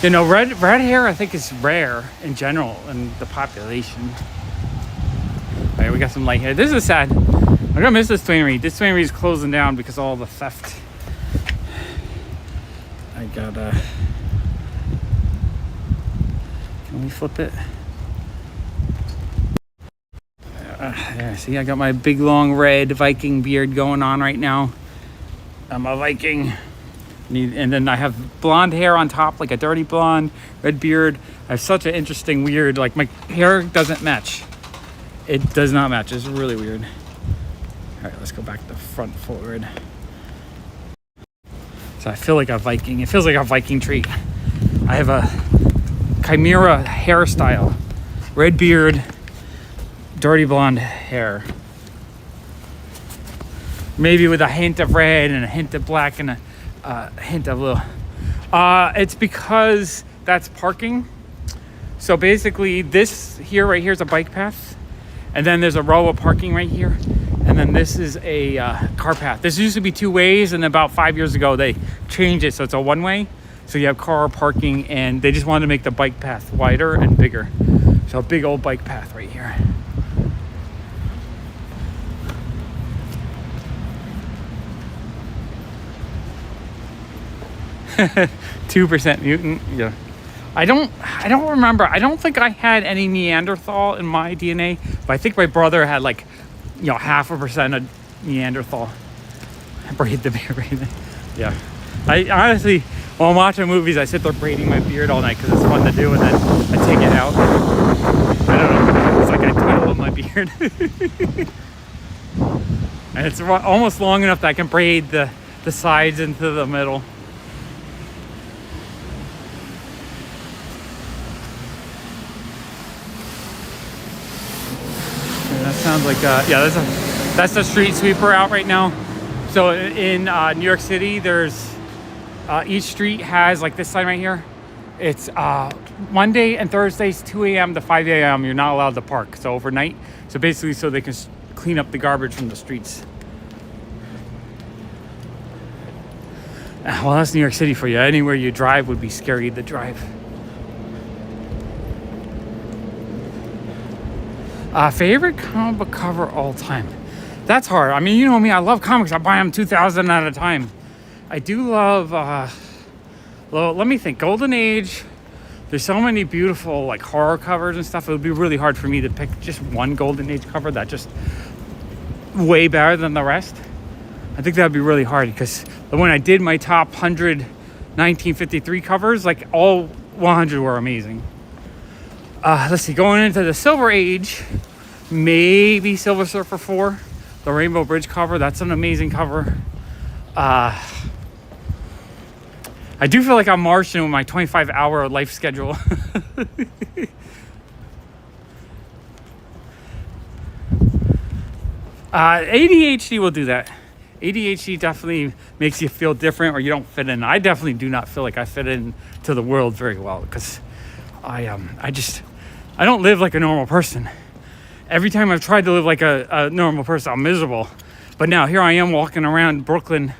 You know, red hair I think is rare in general in the population. All right, we got some light hair. This is sad. I'm gonna miss this Twainry. This Twainry is closing down because of all the theft. I gotta. Can we flip it? There, see, I got my big long red Viking beard going on right now. I'm a Viking. And then I have blonde hair on top, like a dirty blonde, red beard. I have such an interesting, weird, like my hair doesn't match. It does not match. It's really weird. All right, let's go back to front forward. So I feel like a Viking. It feels like a Viking treat. I have a chimera hairstyle. Red beard, dirty blonde hair. Maybe with a hint of red and a hint of black and a hint of a little. It's because that's parking. So basically this here, right here is a bike path. And then there's a row of parking right here. And then this is a car path. This used to be 2 ways, and about 5 years ago, they changed it. So it's a 1-way. So you have car parking, and they just wanted to make the bike path wider and bigger. So a big old bike path right here. %2 mutant. Yeah. I don't remember. I don't think I had any Neanderthal in my DNA, but I think my brother had like, 0.5% of Neanderthal. Braid the beard. Yeah. I honestly, while I'm watching movies, I sit there braiding my beard all night because it's fun to do, and then I take it out. I don't know. It's like I twiddle my beard. And it's almost long enough that I can braid the sides into the middle. Sounds like that's the street sweeper out right now. So in New York City, there's each street has like this sign right here. It's Monday and Thursdays 2 a.m. to 5 a.m. You're not allowed to park. So overnight. So basically, so they can clean up the garbage from the streets. Well, that's New York City for you. Anywhere you drive would be scary to drive. Favorite comic book cover all time? That's hard. I mean, you know me, I love comics. I buy them 2,000 at a time. I do love, well, let me think. Golden Age. There's so many beautiful like horror covers and stuff. It would be really hard for me to pick just one Golden Age cover that's just way better than the rest. I think that would be really hard because when I did my top 100 1953 covers, like all 100 were amazing. Let's see, going into the Silver Age, maybe Silver Surfer 4, the Rainbow Bridge cover. That's an amazing cover. I do feel like I'm Martian with my 25-hour life schedule. ADHD will do that. ADHD definitely makes you feel different, or you don't fit in. I definitely do not feel like I fit into the world very well because I don't live like a normal person. Every time I've tried to live like a normal person, I'm miserable. But now here I am walking around Brooklyn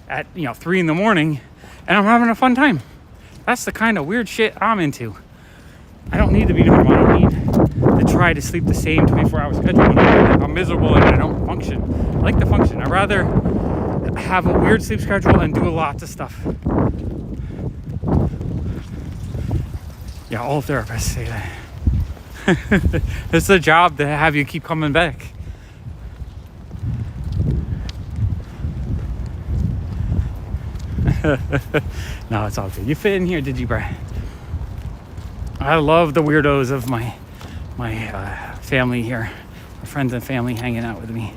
at 3 in the morning, and I'm having a fun time. That's the kind of weird shit I'm into. I don't need to be normal. I don't need to try to sleep the same 24-hour schedule. I'm miserable and I don't function. I like to function. I'd rather have a weird sleep schedule and do lots of stuff. Yeah, all therapists say that. It's a job to have you keep coming back. No, it's all good. You fit in here, did you, Brian? I love the weirdos of my family here. My friends and family hanging out with me.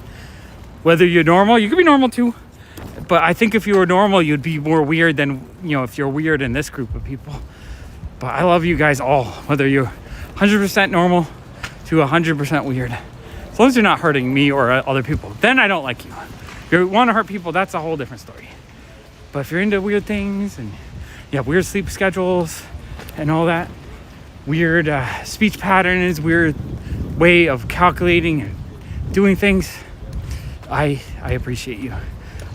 Whether you're normal, you could be normal too. But I think if you were normal, you'd be more weird than, if you're weird in this group of people. But I love you guys all, whether you're 100% normal to 100% weird. As long as you're not hurting me or other people, then I don't like you. If you want to hurt people, that's a whole different story. But if you're into weird things and you have weird sleep schedules and all that, weird speech patterns, weird way of calculating and doing things, I appreciate you.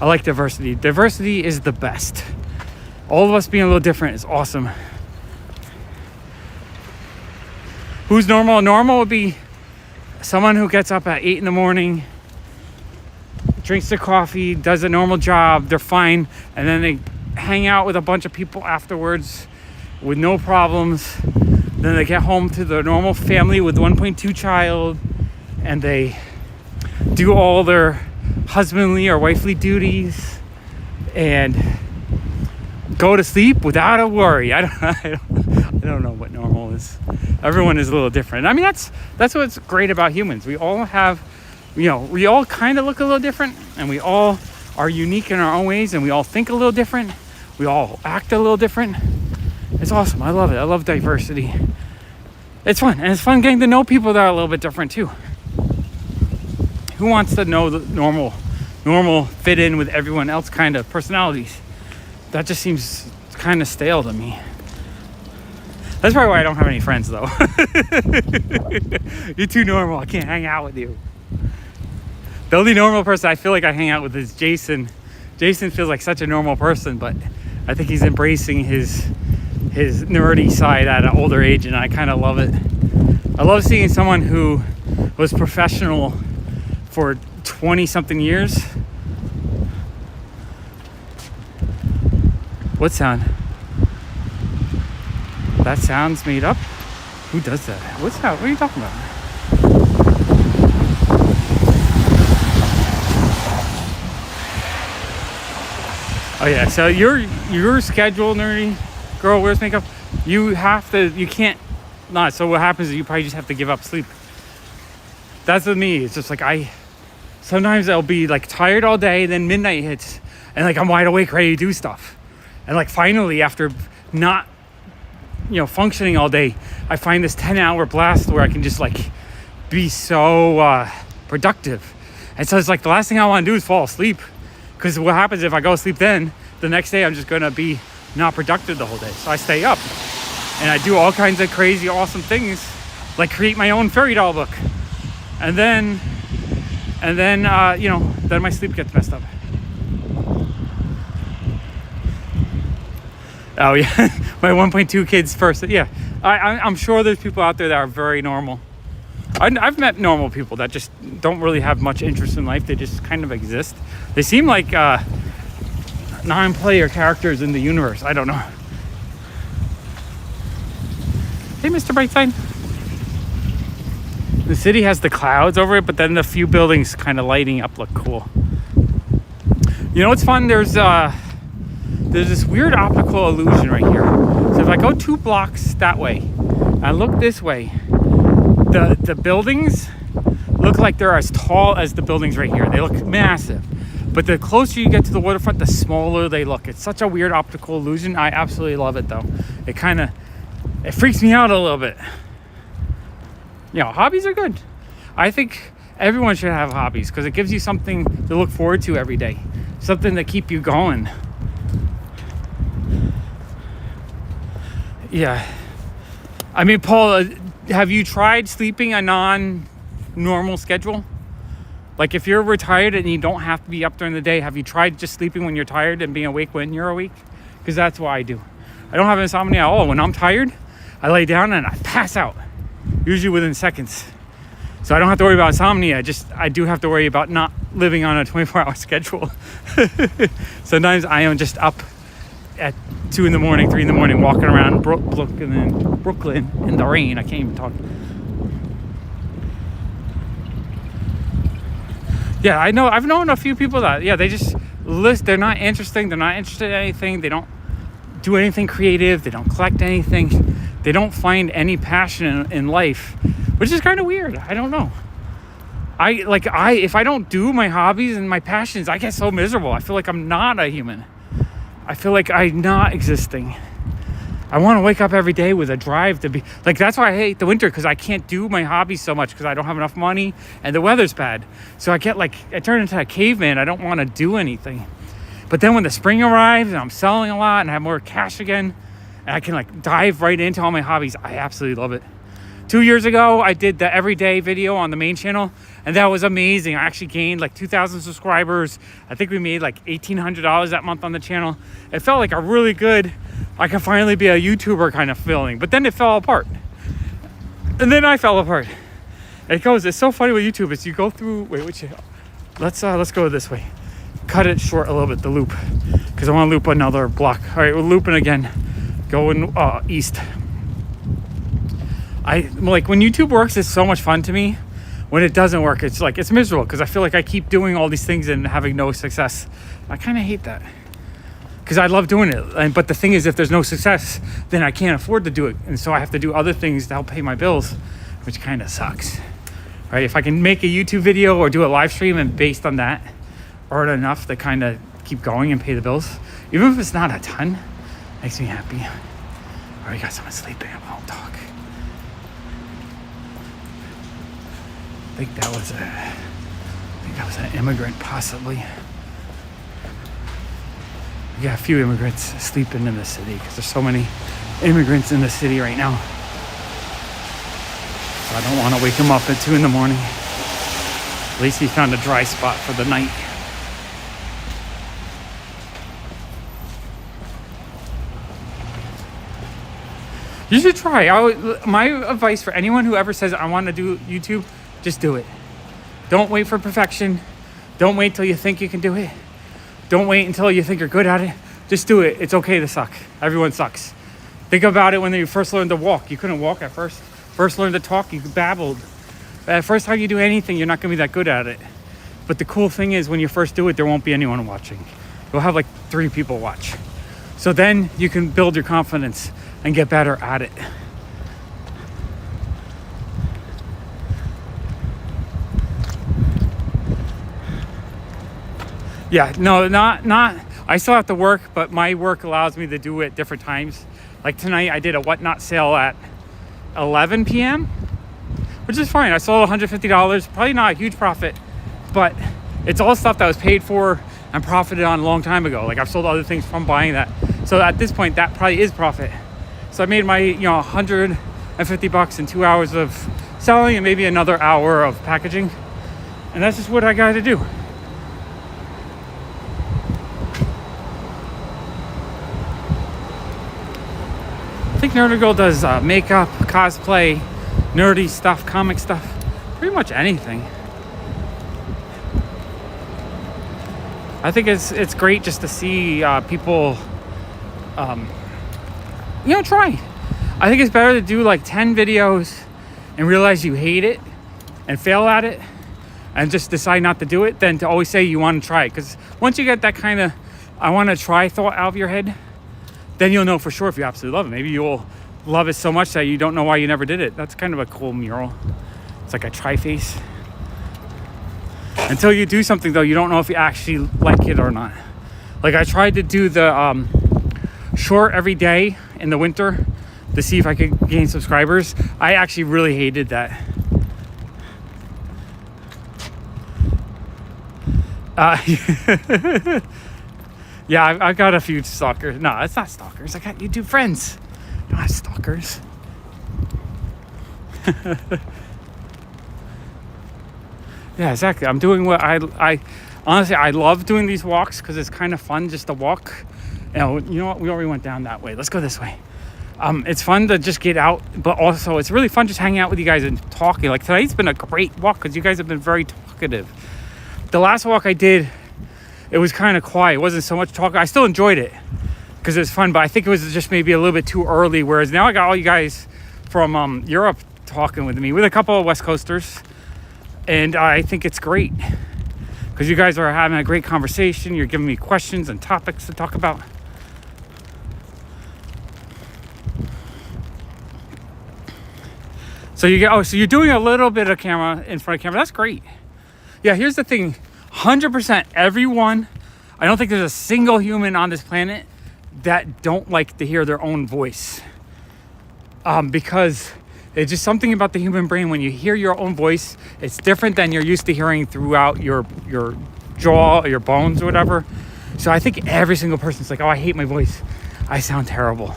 I like diversity. Diversity is the best. All of us being a little different is awesome. Who's normal? Normal would be someone who gets up at 8 in the morning, drinks their coffee, does a normal job, they're fine, and then they hang out with a bunch of people afterwards with no problems. Then they get home to their normal family with 1.2 child, and they do all their husbandly or wifely duties and go to sleep without a worry. I don't know what normal is. Everyone is a little different. I mean, that's what's great about humans. We all have, we all kind of look a little different, and we all are unique in our own ways, and we all think a little different. We all act a little different. It's awesome. I love it. I love diversity. It's fun, and it's fun getting to know people that are a little bit different too. Who wants to know the normal fit in with everyone else kind of personalities? that just seems kind of stale to me. That's probably why I don't have any friends, though. You're too normal. I can't hang out with you. The only normal person I feel like I hang out with is Jason. Jason feels like such a normal person, but I think he's embracing his nerdy side at an older age, and I kind of love it. I love seeing someone who was professional for 20-something years. What sound? That sound's made up? Who does that? What's that? What are you talking about? Oh yeah, so your schedule, nerdy girl wears makeup, you can't not. So what happens is you probably just have to give up sleep. That's with me. It's just like sometimes I'll be like tired all day, then midnight hits, and like I'm wide awake, ready to do stuff. And like finally, after not, functioning all day, I find this 10-hour blast where I can just like be so productive. And so it's like the last thing I want to do is fall asleep. Because what happens if I go to sleep then, the next day I'm just going to be not productive the whole day. So I stay up and I do all kinds of crazy, awesome things, like create my own fairy doll book. And then then my sleep gets messed up. Oh yeah, my 1.2 kids first. Yeah, I'm sure there's people out there that are very normal. I've met normal people that just don't really have much interest in life. They just kind of exist. They seem like non-player characters in the universe. I don't know. Hey, Mr. Brightside. The city has the clouds over it, but then the few buildings kind of lighting up look cool. You know what's fun? There's this weird optical illusion right here. So if I go 2 blocks that way, I look this way, the buildings look like they're as tall as the buildings right here. They look massive. But the closer you get to the waterfront, the smaller they look. It's such a weird optical illusion. I absolutely love it though. It freaks me out a little bit. Hobbies are good. I think everyone should have hobbies because it gives you something to look forward to every day. Something to keep you going. Yeah. I mean, Paul, have you tried sleeping a non-normal schedule? Like if you're retired and you don't have to be up during the day, have you tried just sleeping when you're tired and being awake when you're awake? Because that's what I do. I don't have insomnia at all. When I'm tired, I lay down and I pass out, usually within seconds. So I don't have to worry about insomnia. I do have to worry about not living on a 24-hour schedule. Sometimes I am just up at 2 in the morning, 3 in the morning, walking around Brooklyn in the rain. I can't even talk. Yeah, I know. I've known a few people that, they just list. They're not interesting. They're not interested in anything. They don't do anything creative. They don't collect anything. They don't find any passion in life, which is kind of weird. I don't know. If I don't do my hobbies and my passions, I get so miserable. I feel like I'm not a human. I feel like I'm not existing. I want to wake up every day with a drive to be like, that's why I hate the winter, because I can't do my hobbies so much because I don't have enough money and the weather's bad. So I turn into a caveman. I don't want to do anything. But then when the spring arrives and I'm selling a lot and I have more cash again and I can dive right into all my hobbies, I absolutely love it. 2 years ago, I did the everyday video on the main channel, and that was amazing. I actually gained 2,000 subscribers. I think we made $1,800 that month on the channel. It felt like a really good, I can finally be a YouTuber kind of feeling. But then it fell apart. And then I fell apart. It's so funny with YouTube is you go through, let's go this way. Cut it short a little bit, the loop, because I want to loop another block. All right, we're looping again, going east. When YouTube works, it's so much fun to me. When it doesn't work, it's miserable because I feel like I keep doing all these things and having no success. I kind of hate that because I love doing it. But the thing is, if there's no success, then I can't afford to do it. And so I have to do other things to help pay my bills, which kind of sucks. Right? If I can make a YouTube video or do a live stream and based on that, earn enough to kind of keep going and pay the bills, even if it's not a ton, makes me happy. All right, got someone sleeping. I won't talk. I think that was an immigrant, possibly. We got a few immigrants sleeping in the city because there's so many immigrants in the city right now. So I don't want to wake him up at 2 in the morning. At least he found a dry spot for the night. You should try. My advice for anyone who ever says, I want to do YouTube, just do it. Don't wait for perfection. Don't wait till you think you can do it. Don't wait until you think you're good at it. Just do it. It's okay to suck. Everyone sucks. Think about it when you first learned to walk. You couldn't walk at first. First learned to talk, you babbled. But first time you do anything, you're not going to be that good at it. But the cool thing is when you first do it, there won't be anyone watching. You'll have like 3 people watch. So then you can build your confidence and get better at it. Yeah, no, not. I still have to work, but my work allows me to do it at different times. Like tonight, I did a whatnot sale at 11 p.m., which is fine. I sold $150, probably not a huge profit, but it's all stuff that was paid for and profited on a long time ago. Like I've sold other things from buying that. So at this point, that probably is profit. So I made my, $150 in 2 hours of selling and maybe another hour of packaging. And that's just what I got to do. I think Nerdy Girl does makeup, cosplay, nerdy stuff, comic stuff, pretty much anything. I think it's great just to see people, try. I think it's better to do like 10 videos and realize you hate it and fail at it and just decide not to do it than to always say you want to try it. Because once you get that kind of I want to try thought out of your head, then you'll know for sure if you absolutely love it. Maybe you'll love it so much that you don't know why you never did it. That's kind of a cool mural. It's like a tri-face. Until you do something though, you don't know if you actually like it or not. Like I tried to do the short every day in the winter to see if I could gain subscribers. I actually really hated that. Yeah, I've got a few stalkers. No, it's not stalkers. I got YouTube friends. Not stalkers. Yeah, exactly. I'm doing what I honestly, I love doing these walks because it's kind of fun just to walk. You know what? We already went down that way. Let's go this way. It's fun to just get out, but also it's really fun just hanging out with you guys and talking. Like tonight's been a great walk because you guys have been very talkative. The last walk I did, it was kind of quiet. It wasn't so much talk. I still enjoyed it because it was fun, but I think it was just maybe a little bit too early. Whereas now I got all you guys from Europe talking with me, with a couple of West Coasters. And I think it's great because you guys are having a great conversation. You're giving me questions and topics to talk about. So so you're doing a little bit of camera in front of camera. That's great. Yeah, here's the thing. 100% everyone, I don't think there's a single human on this planet that don't like to hear their own voice. Because it's just something about the human brain. When you hear your own voice, it's different than you're used to hearing throughout your jaw or your bones or whatever. So I think every single person's like, oh, I hate my voice. I sound terrible,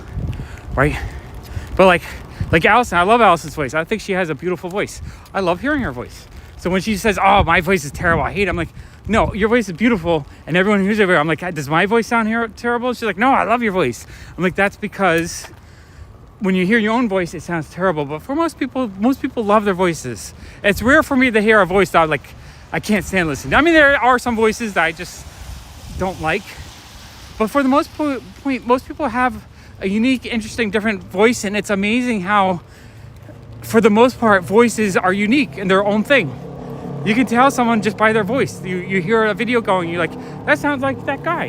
right? But like Allison, I love Allison's voice. I think she has a beautiful voice. I love hearing her voice. So when she says, oh, my voice is terrible, I hate it, I'm like, no, your voice is beautiful. And everyone who's over here, I'm like, does my voice sound terrible? She's like, no, I love your voice. I'm like, that's because when you hear your own voice, it sounds terrible. But for most people love their voices. It's rare for me to hear a voice that I can't stand listening. I mean, there are some voices that I just don't like. But for the most point, most people have a unique, interesting, different voice. And it's amazing how, for the most part, voices are unique in their own thing. You can tell someone just by their voice. You hear a video going, you're like, that sounds like that guy.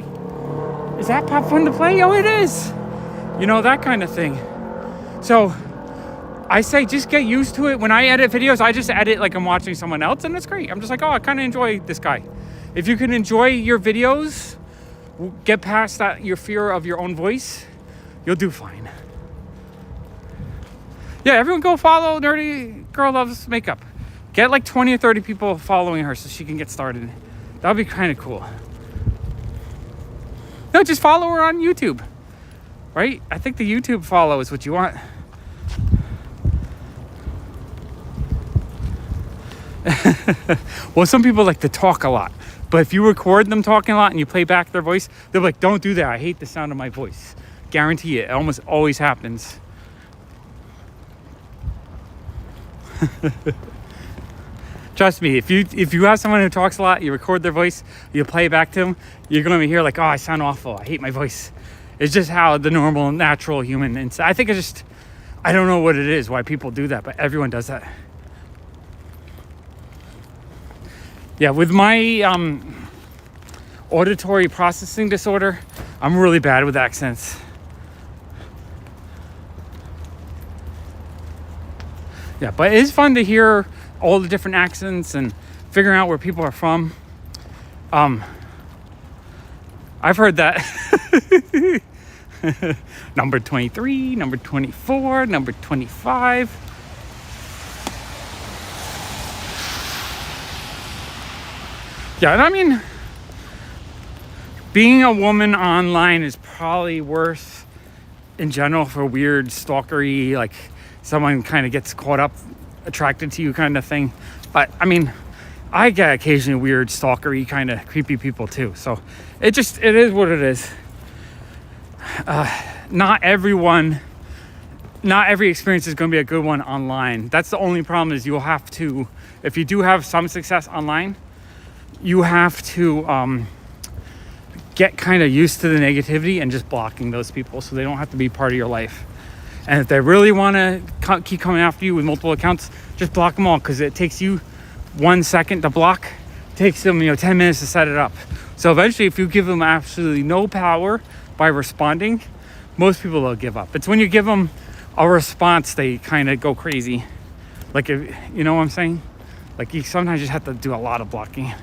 Is that Pop Fun to Play? Oh, it is. That kind of thing. So I say just get used to it. When I edit videos, I just edit like I'm watching someone else, and it's great. I'm just like, oh, I kind of enjoy this guy. If you can enjoy your videos, get past that, your fear of your own voice, you'll do fine. Yeah, everyone go follow Nerdy Girl Loves Makeup. Get like 20 or 30 people following her so she can get started. That would be kind of cool. No, just follow her on YouTube, right? I think the YouTube follow is what you want. Well, some people like to talk a lot, but if you record them talking a lot and you play back their voice, they're like, don't do that. I hate the sound of my voice. Guarantee it. It almost always happens. Trust me, if you have someone who talks a lot, you record their voice, you play it back to them, you're going to hear like, oh, I sound awful. I hate my voice. It's just how the normal, natural human. And I think I don't know what it is, why people do that, but everyone does that. Yeah, with my auditory processing disorder, I'm really bad with accents. Yeah, but it is fun to hear all the different accents and figuring out where people are from. I've heard that. Number 23, number 24, number 25. Yeah, and I mean, being a woman online is probably worse in general for weird stalkery, like someone kind of gets caught up, attracted to you kind of thing. But I mean, I get occasionally weird stalkery kind of creepy people too. So it is what it is. Not every experience is going to be a good one online. That's the only problem, is you'll have to, if you do have some success online, you have to get kind of used to the negativity and just blocking those people so they don't have to be part of your life. And if they really want to keep coming after you with multiple accounts, just block them all, because it takes you 1 second to block. It takes them 10 minutes to set it up. So eventually, if you give them absolutely no power by responding, most people will give up. It's when you give them a response they kind of go crazy. Like, you know what I'm saying? Like, you sometimes just have to do a lot of blocking.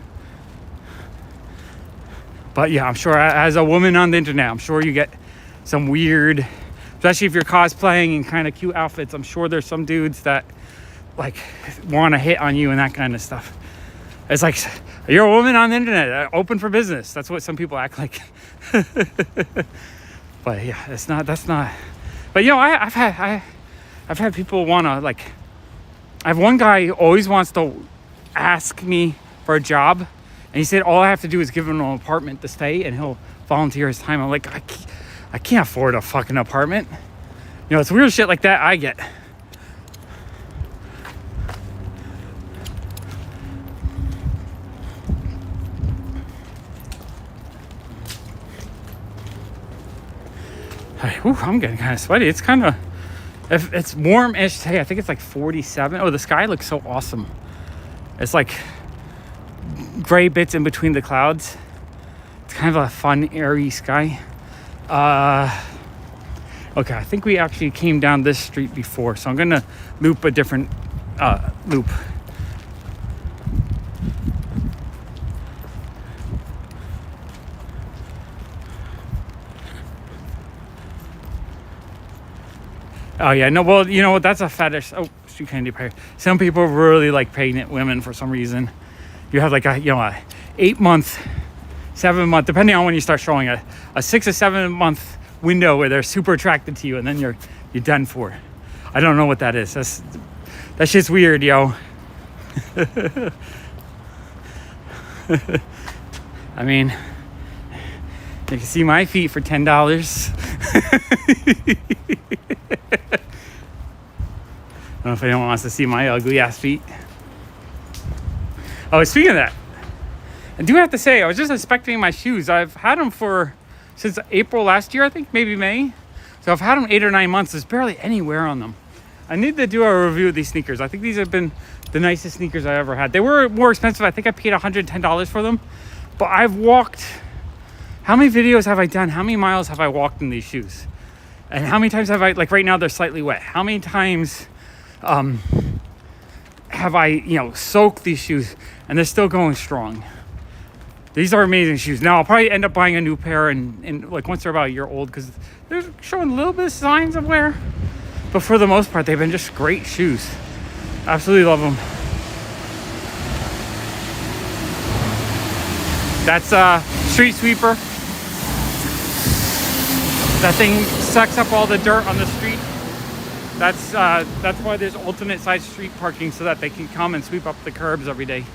But yeah, I'm sure as a woman on the internet, I'm sure you get some weird, especially if you're cosplaying in kind of cute outfits. I'm sure there's some dudes that like want to hit on you and that kind of stuff. It's like, you're a woman on the internet, open for business. That's what some people act like. But yeah, that's not. But I've had people want to, like, I have one guy who always wants to ask me for a job. And he said, all I have to do is give him an apartment to stay and he'll volunteer his time. I'm like, I can't afford a fucking apartment. It's weird shit like that I get. I'm getting kind of sweaty. It's kind of, if it's warm-ish today. I think it's like 47. Oh, the sky looks so awesome. It's like gray bits in between the clouds. It's kind of a fun, airy sky. Okay, I think we actually came down this street before, so I'm gonna loop a different loop. Oh yeah, no, well, you know what, that's a fetish. Oh, street candy pie. Some people really like pregnant women for some reason. You have like a 8-month, 7-month, depending on when you start showing, a 6 or 7 month window where they're super attracted to you, and then you're done for. I don't know what that is. That shit's weird, yo. I mean, you can see my feet for $10. I don't know if anyone wants to see my ugly ass feet. Oh, speaking of that, I do have to say, I was just inspecting my shoes. I've had them since April last year, I think, maybe May. So I've had them 8 or 9 months. There's barely any wear on them. I need to do a review of these sneakers. I think these have been the nicest sneakers I ever had. They were more expensive. I think I paid $110 for them. But I've walked, how many videos have I done? How many miles have I walked in these shoes? And how many times have I, like right now they're slightly wet. How many times have I, soaked these shoes and they're still going strong? These are amazing shoes. Now I'll probably end up buying a new pair and like once they're about a year old, because they're showing a little bit of signs of wear. But for the most part, they've been just great shoes. Absolutely love them. That's Street Sweeper. That thing sucks up all the dirt on the street. That's why there's alternate side street parking, so that they can come and sweep up the curbs every day.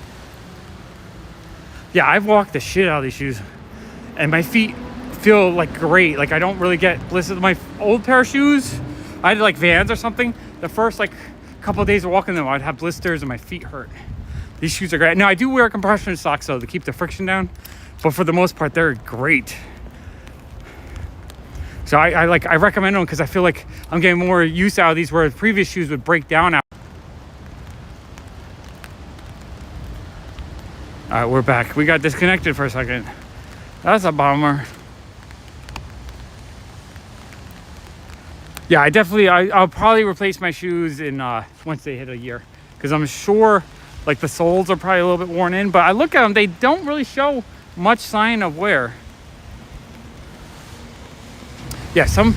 Yeah, I've walked the shit out of these shoes, and my feet feel like great. Like I don't really get blisters. My old pair of shoes, I had like Vans or something. The first like couple of days of walking them, I'd have blisters and my feet hurt. These shoes are great. Now I do wear compression socks though to keep the friction down, but for the most part they're great. So I recommend them because I feel like I'm getting more use out of these, where previous shoes would break down out. All right, we're back. We got disconnected for a second. That's a bummer. Yeah, I'll probably replace my shoes in once they hit a year, because I'm sure like the soles are probably a little bit worn in, but I look at them, they don't really show much sign of wear. Yeah, some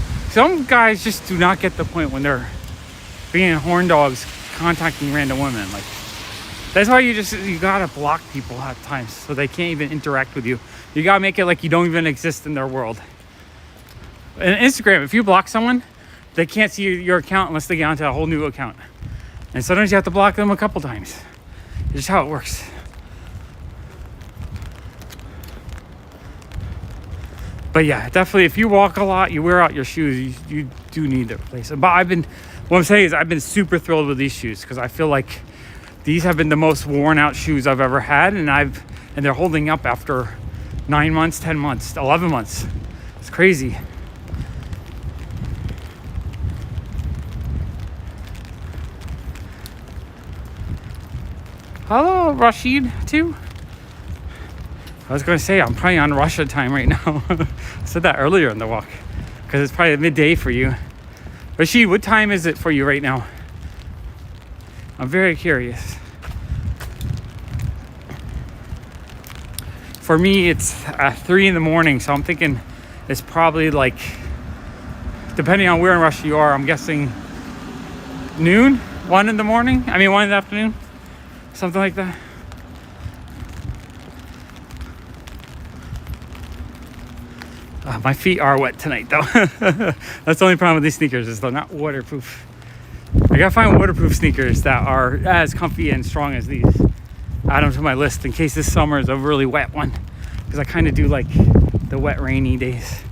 guys just do not get the point when they're being horn dogs contacting random women. Like, that's why you gotta block people at times so they can't even interact with you. You gotta make it like you don't even exist in their world. And Instagram, if you block someone, they can't see your account unless they get onto a whole new account. And sometimes you have to block them a couple times. It's just how it works. But yeah, definitely if you walk a lot, you wear out your shoes, you do need to replace them. But what I'm saying is I've been super thrilled with these shoes, because I feel like these have been the most worn out shoes I've ever had, and they're holding up after 9 months, 10 months, 11 months. It's crazy. Hello, Rashid, too. I was going to say, I'm probably on Russia time right now. I said that earlier in the walk, because it's probably midday for you. Rashid, what time is it for you right now? I'm very curious. For me, it's 3 in the morning, so I'm thinking it's probably like, depending on where in Russia you are, I'm guessing noon, 1 in the morning. 1 in the afternoon, something like that. My feet are wet tonight, though. That's the only problem with these sneakers, is they're not waterproof. I gotta find waterproof sneakers that are as comfy and strong as these. Add them to my list in case this summer is a really wet one, because I kind of do like the wet, rainy days.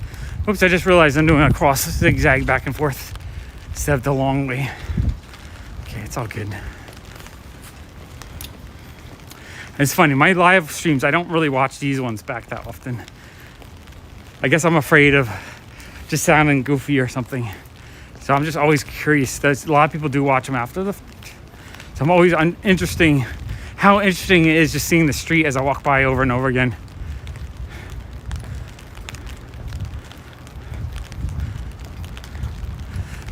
Oops, I just realized I'm doing a cross zigzag back and forth instead of the long way. Okay, it's all good. It's funny, my live streams, I don't really watch these ones back that often. I guess I'm afraid of just sounding goofy or something. So I'm just always curious. A lot of people do watch them after the fact. So I'm always interesting how interesting it is just seeing the street as I walk by over and over again.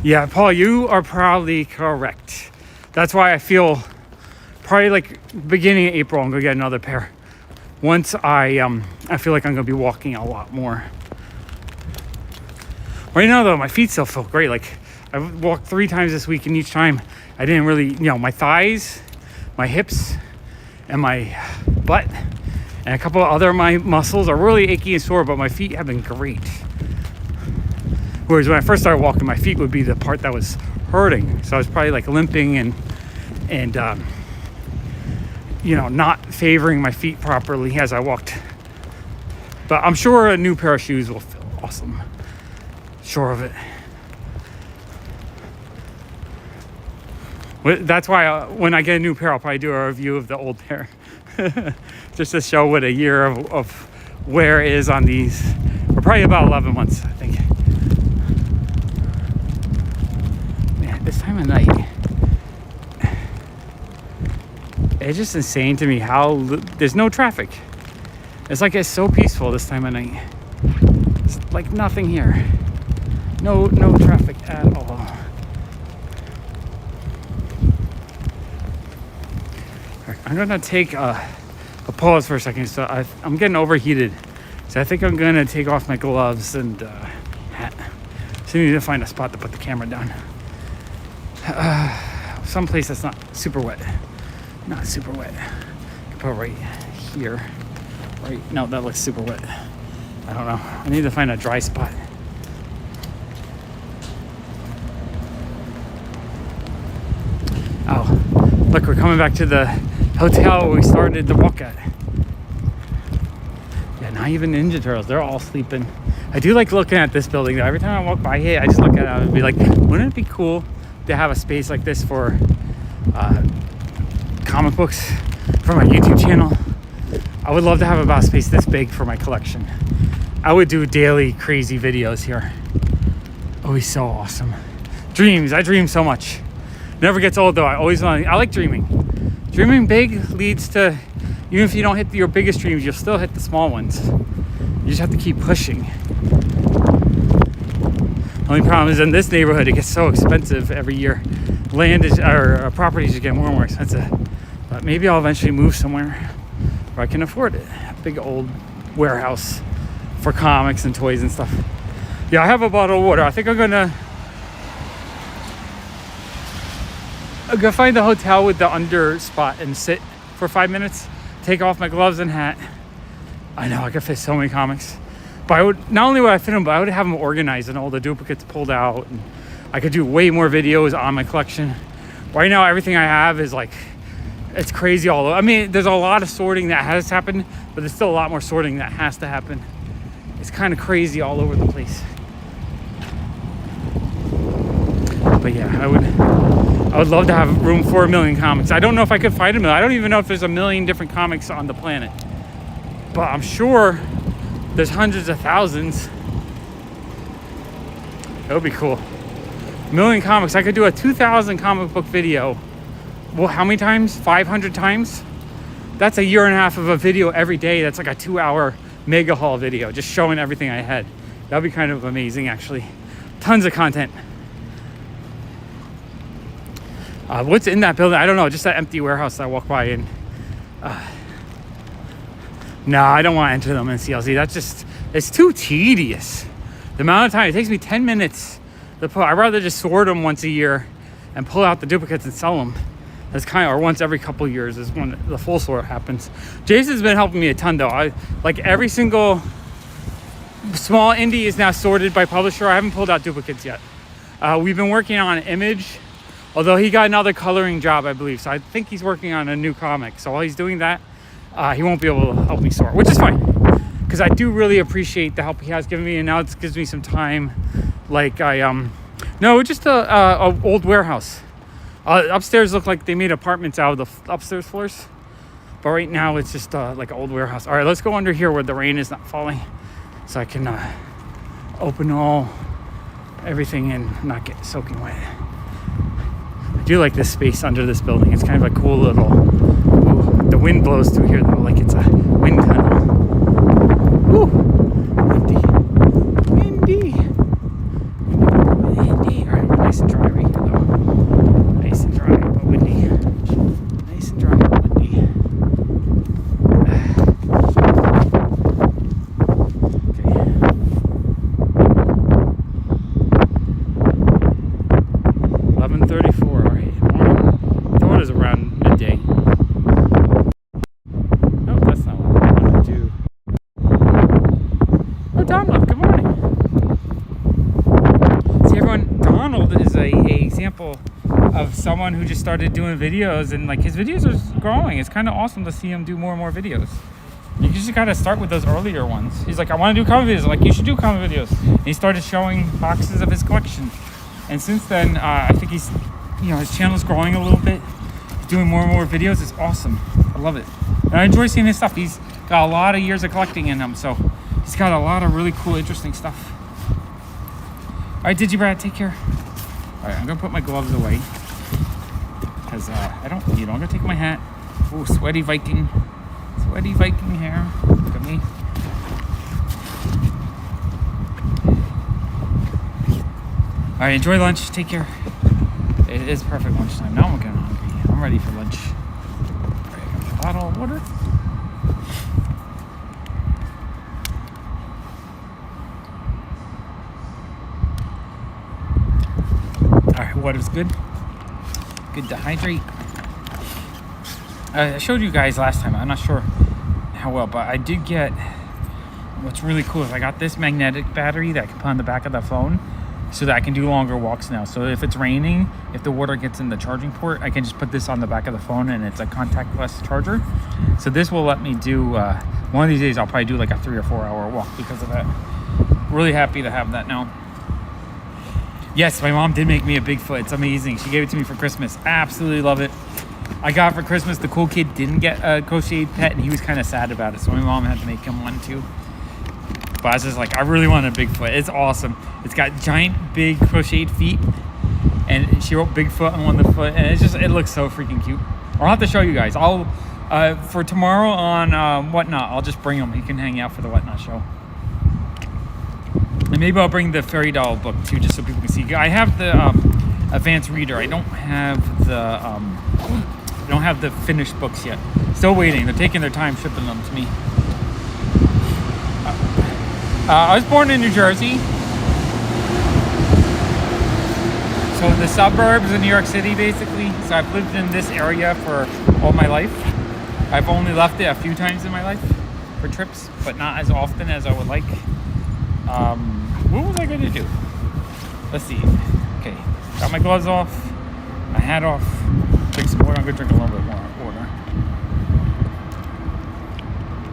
Yeah, Paul, you are probably correct. That's why I feel probably like beginning of April, I'm gonna get another pair. Once I feel like I'm gonna be walking a lot more. Right now though, my feet still feel great. Like I walked 3 times this week, and each time I didn't really, my thighs, my hips, and my butt, and a couple of other my muscles are really achy and sore, but my feet have been great. Whereas when I first started walking, my feet would be the part that was hurting. So I was probably like limping and not favoring my feet properly as I walked. But I'm sure a new pair of shoes will feel awesome. Sure of it. That's why when I get a new pair, I'll probably do a review of the old pair. Just to show what a year of wear is on these. We're probably about 11 months, I think. Man, this time of night, it's just insane to me how there's no traffic. It's like it's so peaceful this time of night. It's like nothing here. No traffic at all. I'm gonna take a pause for a second. So I'm getting overheated, so I think I'm gonna take off my gloves and hat. So I need to find a spot to put the camera down. Someplace that's not super wet. Not super wet. Put it right here. Right. No, that looks super wet. I don't know. I need to find a dry spot. Oh, look, we're coming back to the hotel we started the walk at. Yeah, not even Ninja Turtles. They're all sleeping. I do like looking at this building though. Every time I walk by here, I just look at it and be like, wouldn't it be cool to have a space like this for comic books for my YouTube channel? I would love to have about a space this big for my collection. I would do daily crazy videos here. Oh, he's so awesome. Dreams. I dream so much. Never gets old though. I like dreaming. Dreaming big leads to, even if you don't hit your biggest dreams, you'll still hit the small ones. You just have to keep pushing. Only problem is in this neighborhood, it gets so expensive every year. Properties just get more and more expensive. But maybe I'll eventually move somewhere where I can afford it. A big old warehouse for comics and toys and stuff. Yeah, I have a bottle of water. I think I'm gonna find the hotel with the under spot and sit for 5 minutes. Take off my gloves and hat. I know I could fit so many comics, but not only would I fit them, but I would have them organized and all the duplicates pulled out, and I could do way more videos on my collection. Right now, everything I have is like, it's crazy all over. I mean, there's a lot of sorting that has happened, but there's still a lot more sorting that has to happen. It's kind of crazy all over the place. But yeah, I would love to have room for 1 million comics. I don't know if I could find 1 million. I don't even know if there's 1 million different comics on the planet. But I'm sure there's hundreds of thousands. That would be cool. 1 million comics. I could do a 2,000 comic book video. Well, how many times? 500 times? That's a year and a half of a video every day. That's like a 2-hour mega haul video, just showing everything I had. That'd be kind of amazing, actually. Tons of content. What's in that building? I don't know. Just that empty warehouse I walk by in. No, I don't want to enter them in CLZ. That's just, it's too tedious. The amount of time, it takes me 10 minutes to pull. I'd rather just sort them once a year and pull out the duplicates and sell them. That's kind of, or once every couple years is when the full sort happens. Jason's been helping me a ton though. Like every single small indie is now sorted by publisher. I haven't pulled out duplicates yet. We've been working on Image, although he got another coloring job, I believe. So I think he's working on a new comic. So while he's doing that, he won't be able to help me sort, which is fine. Because I do really appreciate the help he has given me. And now it gives me some time. Like no, just a old warehouse. Upstairs look like they made apartments out of the upstairs floors. But right now it's just like an old warehouse. All right, let's go under here where the rain is not falling. So I can open everything and not get soaking wet. I do like this space under this building. It's kind of a cool little, ooh, the wind blows through here though, like it's a wind tunnel. Ooh, windy. All right, we're nice and dry right here though. Nice and dry, but windy. Nice and dry, but windy. Okay. 11:34. All right, morning. I thought it was around midday. No, that's not what I wanted to do. Oh, Donald, good morning. See, everyone, Donald is a example of someone who just started doing videos, and like his videos are growing. It's kind of awesome to see him do more and more videos. You just gotta start with those earlier ones. He's like, I want to do comic videos. I'm like, you should do comic videos. And he started showing boxes of his collection, and since then, I think he's, you know, his channel's growing a little bit. He's doing more and more videos. It's awesome. I love it, and I enjoy seeing his stuff. He's got a lot of years of collecting in him, so he's got a lot of really cool, interesting stuff. All right, Digibrad, take care. All right, I'm gonna put my gloves away because I don't need them. I'm gonna take my hat. Oh, sweaty Viking hair. Look at me. All right, enjoy lunch. Take care. It is perfect lunchtime. Now I'm getting hungry. I'm ready for lunch. All right, I got my bottle of water. All right, water's good. Good to hydrate. I showed you guys last time. I'm not sure how well, but I did get, what's really cool is I got this magnetic battery that I can put on the back of the phone. so that I can do longer walks now. So if it's raining, if the water gets in the charging port, I can just put this on the back of the phone and it's a contactless charger. So this will let me do, one of these days I'll probably do like a 3 or 4 hour walk because of that. Really happy to have that now. Yes, my mom did make me a Bigfoot. It's amazing. She gave it to me for Christmas. Absolutely love it. I got for Christmas, the cool kid didn't get a crocheted pet and he was kind of sad about it. So my mom had to make him one too. But I was just like, I really want a Bigfoot. It's awesome. It's got giant, big crocheted feet. And she wrote Bigfoot on one of the foot. And it looks so freaking cute. I'll have to show you guys. For tomorrow on Whatnot, I'll just bring him. He can hang out for the Whatnot show. And maybe I'll bring the fairy doll book too, just so people can see. I have the advanced reader. I don't have the finished books yet. Still waiting. They're taking their time shipping them to me. I was born in New Jersey. So in the suburbs of New York City, basically. So I've lived in this area for all my life. I've only left it a few times in my life for trips, but not as often as I would like. What was I going to do? Let's see. Okay, got my gloves off, my hat off. Drink some water. I'm going to drink a little bit more water.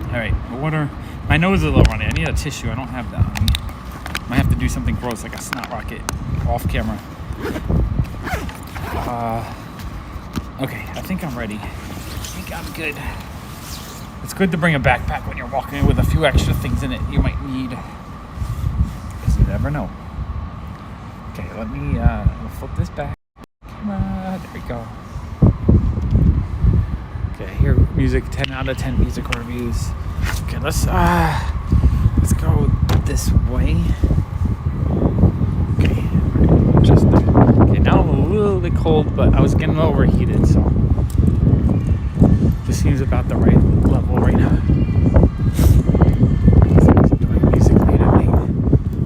All right, water. My nose is a little runny. I need a tissue. I don't have that on me. Might have to do something gross like a snot rocket off camera. Okay, I think I'm ready. I think I'm good. It's good to bring a backpack when you're walking with a few extra things in it you might need. Because you never know. Okay, let me flip this back. There we go. Okay, here, music, 10 out of 10 music reviews. Okay, let's go this way. Okay, just there. Okay, now I'm a little bit cold, but I was getting overheated, so this seems about the right level right now. Music late at night.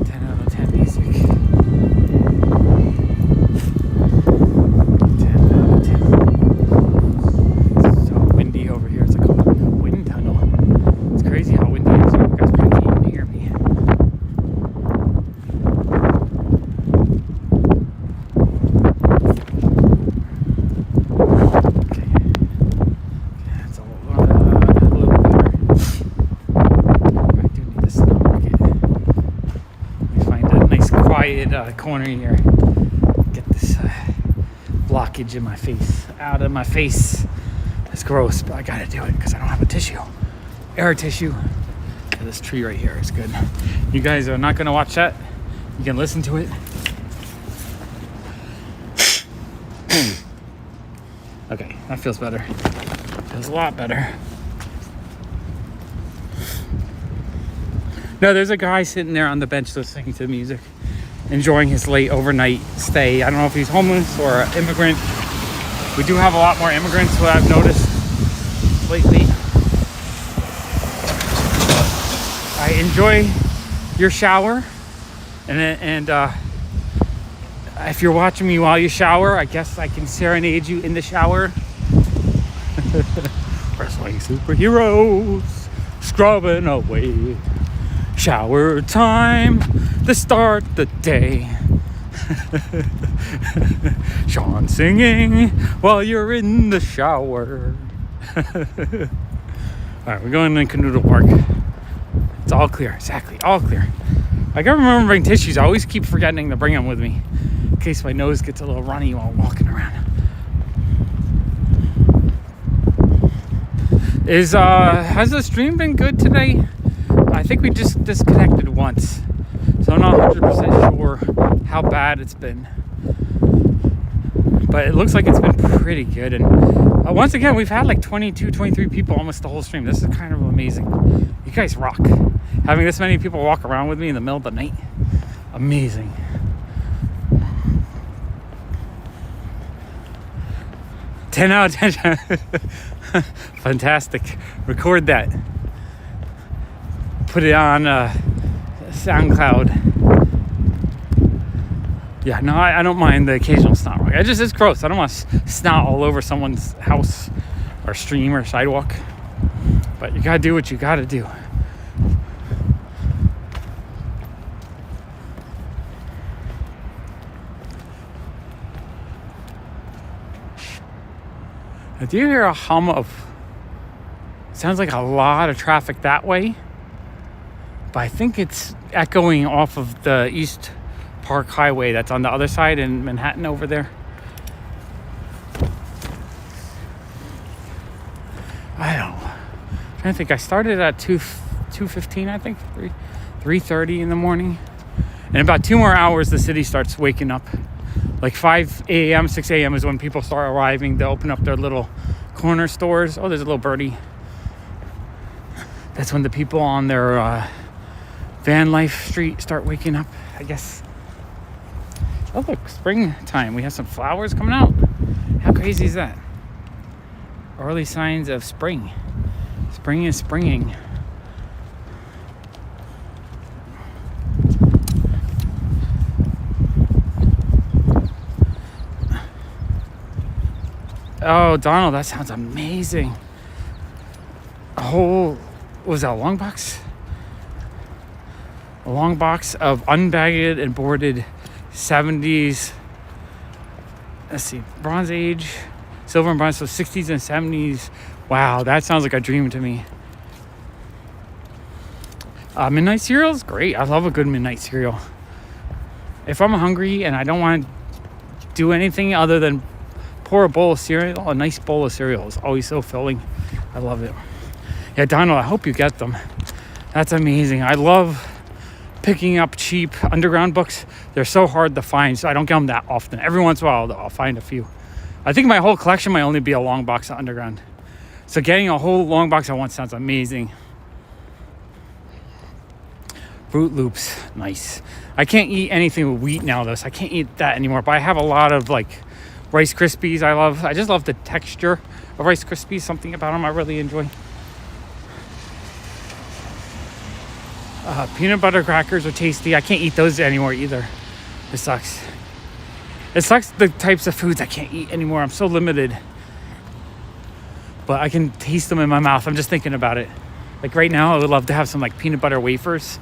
10 out of 10 music. 10 out of 10. It's so windy over here. It's like a wind tunnel. It's crazy how windy it is. You guys probably can't even hear me. Corner here. Get this blockage in my face out of my face. It's gross, but I gotta do it because I don't have a tissue. Air tissue. Okay, this tree right here is good. You guys are not gonna watch that. You can listen to it. Okay, that feels better. Feels a lot better. No, there's a guy sitting there on the bench listening to music, enjoying his late overnight stay. I don't know if he's homeless or an immigrant. We do have a lot more immigrants, what I've noticed lately. I enjoy your shower, and if you're watching me while you shower, I guess I can serenade you in the shower. Wrestling superheroes, scrubbing away. Shower time to start the day. Sean singing while you're in the shower. Alright, we're going to Canoodle Park. It's all clear, exactly, all clear. I gotta remember to bring tissues. I always keep forgetting to bring them with me in case my nose gets a little runny while walking around. Has the stream been good today? I think we just disconnected once, so I'm not 100% sure how bad it's been, but it looks like it's been pretty good. And once again, we've had like 22, 23 people almost the whole stream. This is kind of amazing. You guys rock. Having this many people walk around with me in the middle of the night, amazing. Ten out of 10. Fantastic. Record that. Put it on SoundCloud. Yeah, no, I don't mind the occasional snot rock. It's gross. I don't want to snot all over someone's house or stream or sidewalk. But you gotta do what you gotta do. I do hear a hum of, sounds like a lot of traffic that way, but I think it's echoing off of the East Park Highway that's on the other side in Manhattan over there. I don't know. I'm trying to think. I started at 2:15, I think, 3:30 in the morning. In about 2 more hours, the city starts waking up. Like 5 a.m., 6 a.m. is when people start arriving to open up their little corner stores. Oh, there's a little birdie. That's when the people on their van life street start waking up, I guess. Oh, look, springtime. We have some flowers coming out. How crazy is that? Early signs of spring. Spring is springing. Oh, Donald, that sounds amazing. A whole, what was that, a long box? A long box of unbagged and boarded 70s, let's see, Bronze Age, silver and bronze, so 60s and 70s. Wow, that sounds like a dream to me. Midnight cereal is great. I love a good midnight cereal. If I'm hungry and I don't want to do anything other than pour a bowl of cereal, a nice bowl of cereal is always so filling. I love it. Yeah, Donald, I hope you get them. That's amazing. I love picking up cheap underground books. They're so hard to find, so I don't get them that often. Every once in a while, though, I'll find a few. I think my whole collection might only be a long box of underground. So getting a whole long box at once sounds amazing. Fruit Loops, nice. I can't eat anything with wheat now, though, so I can't eat that anymore. But I have a lot of, like, Rice Krispies. I just love the texture of Rice Krispies. Something about them I really enjoy. Peanut butter crackers are tasty. I can't eat those anymore either. It sucks. It sucks the types of foods I can't eat anymore. I'm so limited. But I can taste them in my mouth. I'm just thinking about it. Like right now, I would love to have some like peanut butter wafers.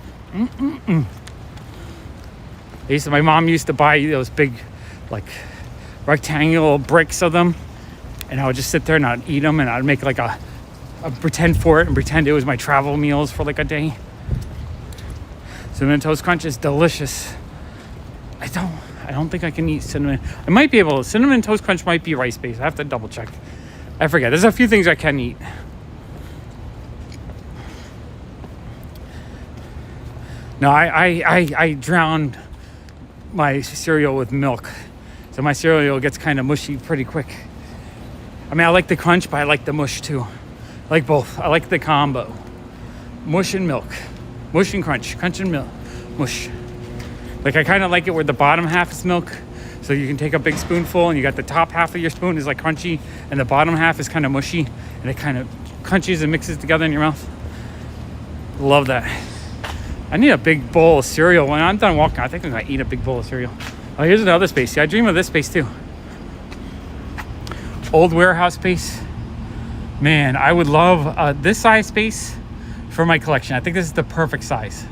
My mom used to buy those big like rectangular bricks of them. And I would just sit there and I'd eat them and I'd make like a pretend for it and pretend it was my travel meals for like a day. Cinnamon Toast Crunch is delicious. I don't think I can eat cinnamon. I might be able to. Cinnamon Toast Crunch might be rice based. I have to double check. I forget. There's a few things I can eat. No, I drowned my cereal with milk. So my cereal gets kind of mushy pretty quick. I mean, I like the crunch, but I like the mush too. I like both. I like the combo. Mush and milk. Mush and crunch. Crunch and milk. Mush. Like I kind of like it where the bottom half is milk. So you can take a big spoonful and you got the top half of your spoon is like crunchy and the bottom half is kind of mushy and it kind of crunches and mixes together in your mouth. Love that. I need a big bowl of cereal. When I'm done walking, I think I'm going to eat a big bowl of cereal. Oh, here's another space. See, I dream of this space too. Old warehouse space. Man, I would love this size space for my collection. I think this is the perfect size.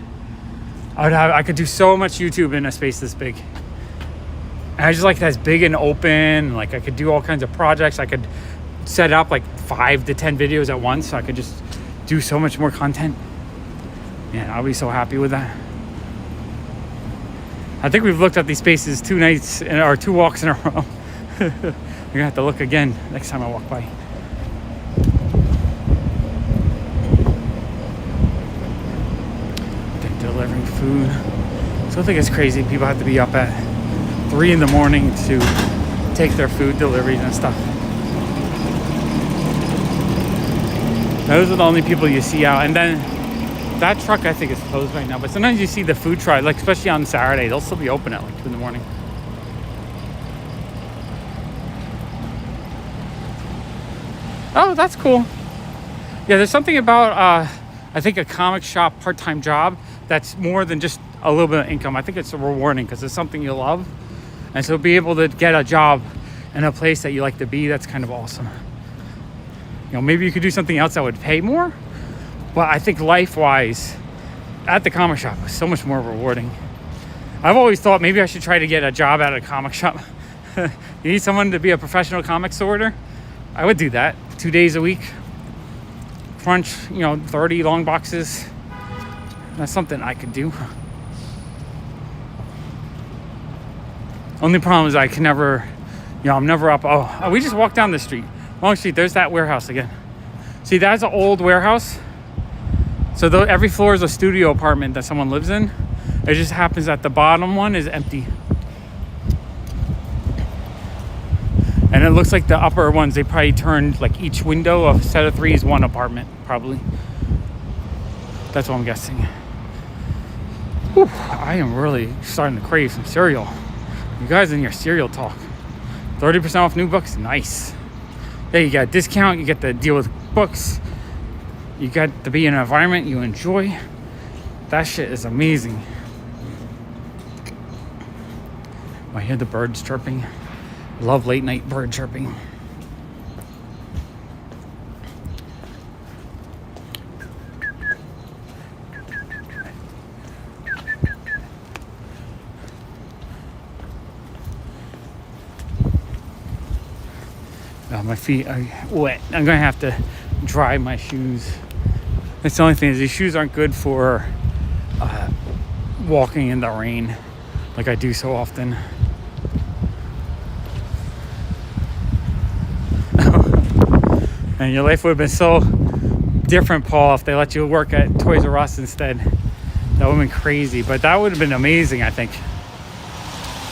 I could do so much YouTube in a space this big. And I just like that's big and open. Like I could do all kinds of projects. I could set up like 5 to 10 videos at once. So I could just do so much more content. Man, I'll be so happy with that. I think we've looked at these spaces 2 nights or 2 walks in a row. You're gonna have to look again next time I walk by. They're delivering food. So I think it's crazy. People have to be up at 3 in the morning to take their food deliveries and stuff. Those are the only people you see out. And then that truck I think is closed right now. But sometimes you see the food truck, like especially on Saturday, they'll still be open at like 2 in the morning. Oh, that's cool. Yeah, there's something about, I think, a comic shop part-time job that's more than just a little bit of income. I think it's rewarding because it's something you love. And so be able to get a job in a place that you like to be, that's kind of awesome. You know, maybe you could do something else that would pay more. But I think life-wise, at the comic shop was so much more rewarding. I've always thought maybe I should try to get a job at a comic shop. You need someone to be a professional comic sorter. I would do that 2 days a week. Crunch, 30 long boxes. That's something I could do. Only problem is I can never, I'm never up. Oh, we just walked down the street. Long street, there's that warehouse again. See, that's an old warehouse. So every floor is a studio apartment that someone lives in. It just happens that the bottom one is empty. And it looks like the upper ones, they probably turned like each window of a set of 3 is one apartment, probably. That's what I'm guessing. Whew, I am really starting to crave some cereal. You guys in your cereal talk. 30% off new books, nice. Yeah, you got a discount, you get to deal with books. You got to be in an environment you enjoy. That shit is amazing. I hear the birds chirping. Love late night bird chirping. My feet are wet. I'm gonna have to dry my shoes. That's the only thing, is these shoes aren't good for walking in the rain like I do so often. And your life would have been so different, Paul, if they let you work at Toys R Us instead. That would have been crazy, but that would have been amazing, I think.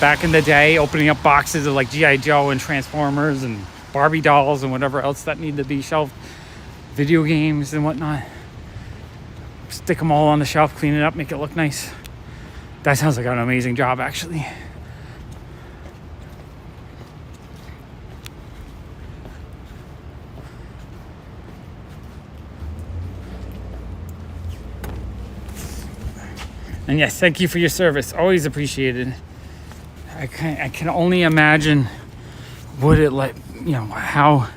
Back in the day, opening up boxes of like G.I. Joe and Transformers and Barbie dolls and whatever else that needed to be shelved. Video games and whatnot. Stick them all on the shelf, clean it up, make it look nice. That sounds like an amazing job, actually. And yes, thank you for your service. Always appreciated. I can only imagine what it like, how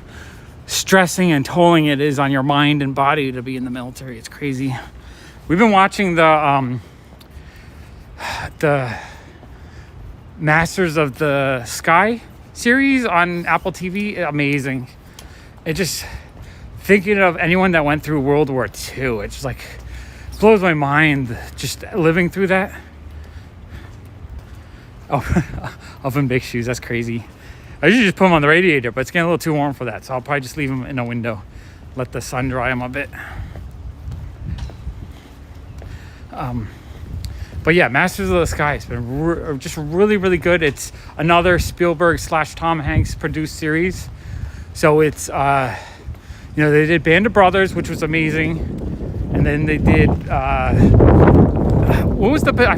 stressing and tolling it is on your mind and body to be in the military. It's crazy. We've been watching the Masters of the Sky series on Apple TV. Amazing. It just, thinking of anyone that went through World War II, it's just like, blows my mind just living through that. Oh, oven baked shoes, that's crazy. I usually just put them on the radiator, but it's getting a little too warm for that, so I'll probably just leave them in a window, let the sun dry them a bit. But yeah, Masters of the Sky has been just really, really good. It's another Spielberg / Tom Hanks produced series. So it's, they did Band of Brothers, which was amazing. And then they did, I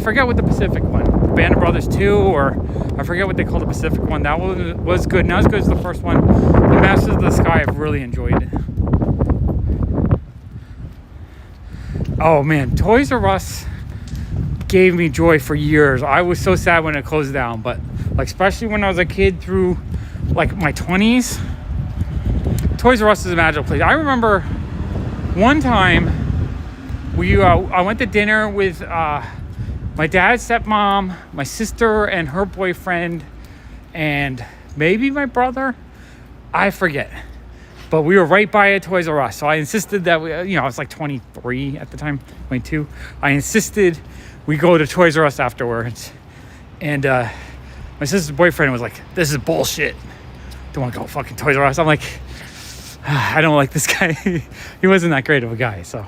forget what the Pacific one, Band of Brothers 2, or I forget what they called the Pacific one. That one was good, not as good as the first one. The Masters of the Sky, I've really enjoyed it. Oh man, Toys R Us gave me joy for years. I was so sad when it closed down, but like, especially when I was a kid through like my 20s, Toys R Us is a magical place. I remember one time I went to dinner with my dad's stepmom, my sister and her boyfriend, and maybe my brother. I forget. But we were right by a Toys R Us. So I insisted that I was like 23 at the time, 22. I insisted we go to Toys R Us afterwards. And my sister's boyfriend was like, this is bullshit. Don't want to go fucking Toys R Us. I'm like, I don't like this guy. He wasn't that great of a guy, so.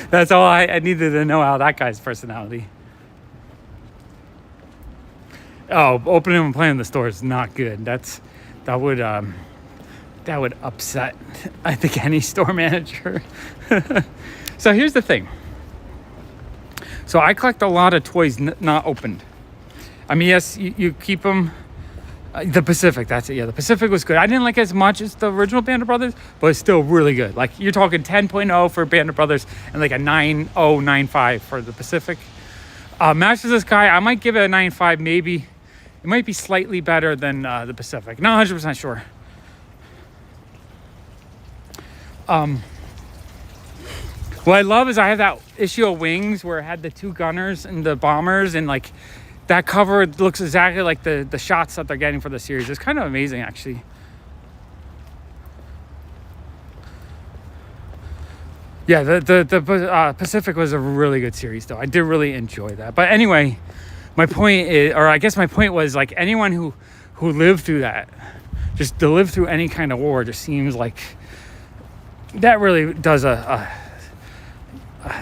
That's all I needed to know, how that guy's personality. Oh, opening and playing in the store is not good. That would upset, I think, any store manager. So here's the thing. So I collect a lot of toys not opened. I mean, yes, you keep them. The Pacific, that's it. Yeah, the Pacific was good. I didn't like it as much as the original Band of Brothers, but it's still really good. Like, you're talking 10.0 for Band of Brothers and like a 9.0, 9.5 for the Pacific. Masters of the Sky, I might give it a 9.5, maybe. It might be slightly better than the Pacific. Not 100% sure. What I love is I have that issue of Wings where it had the 2 gunners and the bombers, and like, that cover looks exactly like the shots that they're getting for the series. It's kind of amazing, actually. Yeah, the Pacific was a really good series, though. I did really enjoy that. But anyway, my point is, or I guess my point was, like, anyone who lived through that, just to live through any kind of war, just seems like that really does